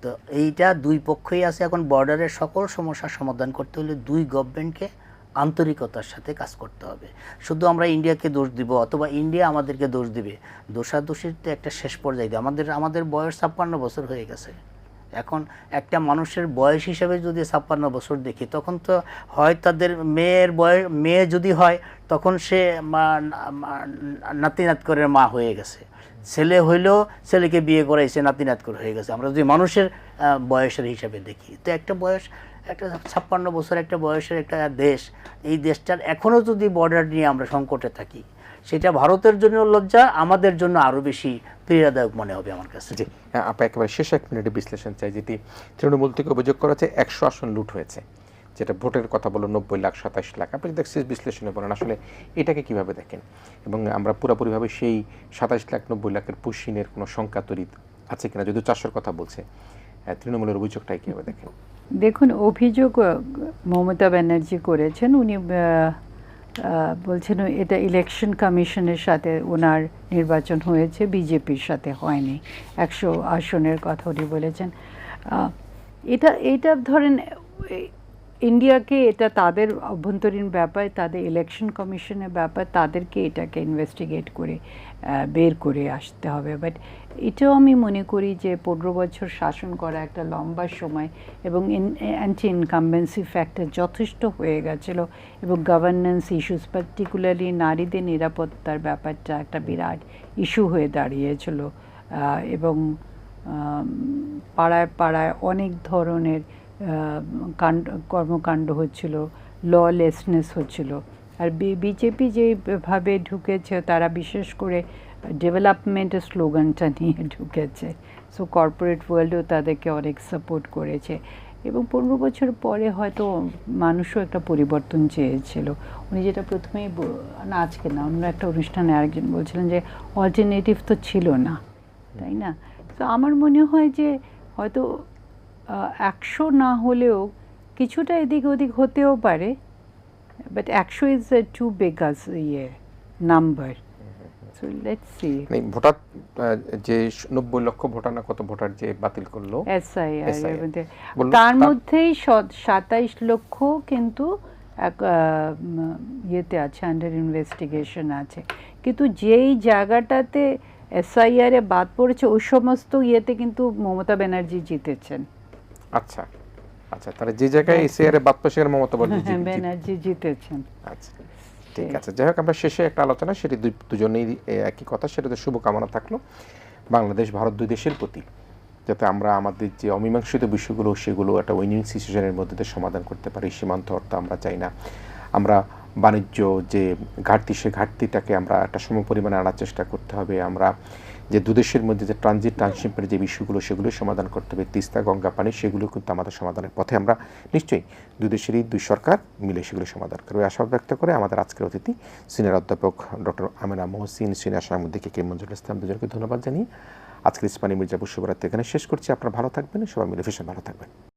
তো এইটা 2 পক্ষই আছে। এখন বর্ডারের সকল সমস্যার সমাধান করতে হলে 2 গভর্নমেন্টকে আন্তরিকতার সাথে কাজ করতে হবে। শুধু আমরা ইন্ডিয়াকে দোষ দিব অথবা ইন্ডিয়া আমাদেরকে দোষ দিবে, দোষাদোষির তো একটা শেষ পর্যায়ে আমাদের বয়স 56 বছর হয়ে গেছে। এখন একটা মানুষের বয়স হিসাবে যদি 56 বছর দেখি, তখন তো হয় তাদের মেয়ে যদি হয় তখন সে নাতিনাত করে মা হয়ে গেছে, ছেলে হইলেও ছেলেকে বিয়ে করাইছে, নাতিনাত করে হয়ে গেছে। আমরা যদি মানুষের বয়সের হিসাবে দেখি, তো একটা 56 বছর একটা বয়সের একটা দেশ, এই দেশটার এখনও যদি বর্ডার নিয়ে আমরা সংকটে থাকি, সেটা ভারতের জন্য লজ্জা, আমাদের জন্য আরও বেশি পীড়াদায়ক মনে হবে আমার কাছে। জি, আপনি একেবারে শেষ 1 মিনিটে বিশ্লেষণ চাই, যেটি তৃণমূল থেকে অভিযোগ করা হচ্ছে 100 আসন লুট হয়েছে, যেটা ভোটের কথা বলো 90 লাখ 27 লাখ। আপনি যদি শেষ বিশ্লেষণে বলেন আসলে এটাকে কিভাবে দেখেন, এবং আমরা পুরোপুরিভাবে সেই 27 লাখ 90 লাখের পুশিনের কোনো সংখ্যা তৈরি আছে কিনা, যদি 400-র কথা বলছে, তৃণমূলের অভিযোগটাই কীভাবে দেখেন? দেখুন, অভিযোগ মমতা ব্যানার্জি করেছেন, উনি বলছেন এটা ইলেকশন কমিশনের সাথে ওনার নির্বাচন হয়েছে, বিজেপির সাথে হয়নি। 100 আসনের কথা উনি বলেছেন। এটা ধরেন ইন্ডিয়াকে, এটা তাদের অভ্যন্তরীণ ব্যাপার, তাদের ইলেকশন কমিশনের ব্যাপার, তাদেরকে এটাকে ইনভেস্টিগেট করে বের করে আসতে হবে। বাট এটাও আমি মনে করি যে 15 বছর শাসন করা একটা লম্বা সময়, এবং অ্যান্টি ইনকামবেন্সি ফ্যাক্টর যথেষ্ট হয়ে গেছিলো, এবং গভর্নেন্স ইস্যুস, পার্টিকুলারলি নারীদের নিরাপত্তার ব্যাপারটা একটা বিরাট ইস্যু হয়ে দাঁড়িয়েছিল, এবং পাড়ায় পাড়ায় অনেক ধরনের কর্মকাণ্ড হচ্ছিল, ললেসনেস হচ্ছিল। আর বিজেপি যেভাবে ঢুকেছে, তারা বিশেষ করে ডেভেলপমেন্টের স্লোগানটা নিয়ে ঢুকেছে, সো কর্পোরেট ওয়ার্ল্ডও তাদেরকে অনেক সাপোর্ট করেছে। এবং 15 বছর পরে হয়তো মানুষও একটা পরিবর্তন চেয়েছিল। উনি যেটা প্রথমেই না, আজকে না, অন্য একটা অনুষ্ঠানে আরেকজন বলছিলেন যে অল্টারনেটিভ তো ছিল না, তাই না? তো আমার মনে হয় যে হয়তো 100 না হলেও কিছুটা এদিক ওদিক হতেও পারে, but 100 is too big as number. So let's see. Voter যে 90 লক্ষ ভোটার না কত ভোটার যে বাতিল করলো এসআইআর, তার মধ্যেই 27 লক্ষ কিন্তু ইয়েতে আছে, আন্ডার ইনভেস্টিগেশন আছে। কিন্তু যেই জায়গাটাতে এসআইআর বাদ পড়েছে, ওই সমস্ত ইয়েতে কিন্তু মমতা ব্যানার্জি জিতেছেন। আচ্ছা আচ্ছা, তাহলে যে জায়গায় এসআইআর বাদ পড়েছে মমতা ব্যানার্জি জিতেছেন। আচ্ছা, ঠিক আছে। যাই হোক, আমরা শেষে একটা আলোচনা, সেটি দুজনেই একই কথা, সেটাতে শুভকামনা থাকলো বাংলাদেশ ভারত 2 দেশের প্রতি, যাতে আমরা আমাদের যে অমীমাংসিত বিষয়গুলো সেগুলো একটা উইনিং সিচুয়েশনের মধ্যে দিয়ে সমাধান করতে পারি। সীমান্ত অর্থ আমরা চাই না, আমরা বাণিজ্য যে ঘাটতি, সে ঘাটতিটাকে আমরা একটা সমপরিমাণে আনার চেষ্টা করতে হবে। আমরা যে দুদেশের মধ্যে যে ট্রানশিপের যে বিষয়গুলো, সেগুলো সমাধান করতে হবে। তিস্তা গঙ্গা পানি, সেগুলো কিন্তু আমাদের সমাধানের পথে। আমরা নিশ্চয়ই দুদেশেরই দুই সরকার মিলে সেগুলো সমাধান করবে আশা ব্যক্ত করে আমাদের আজকের অতিথি সিনিয়র অধ্যাপক ডক্টর আমেনা মহসিন, সিনিয়র সাংবাদিক কে মঞ্জুরুল ইসলাম, দুজনকে ধন্যবাদ জানিয়ে আজকের ইসমানী মির্জাপুর শুভরাত্রি এখানে শেষ করছি। আপনারা ভালো থাকবেন, সবাই মিলে ভীষণ ভালো থাকবেন।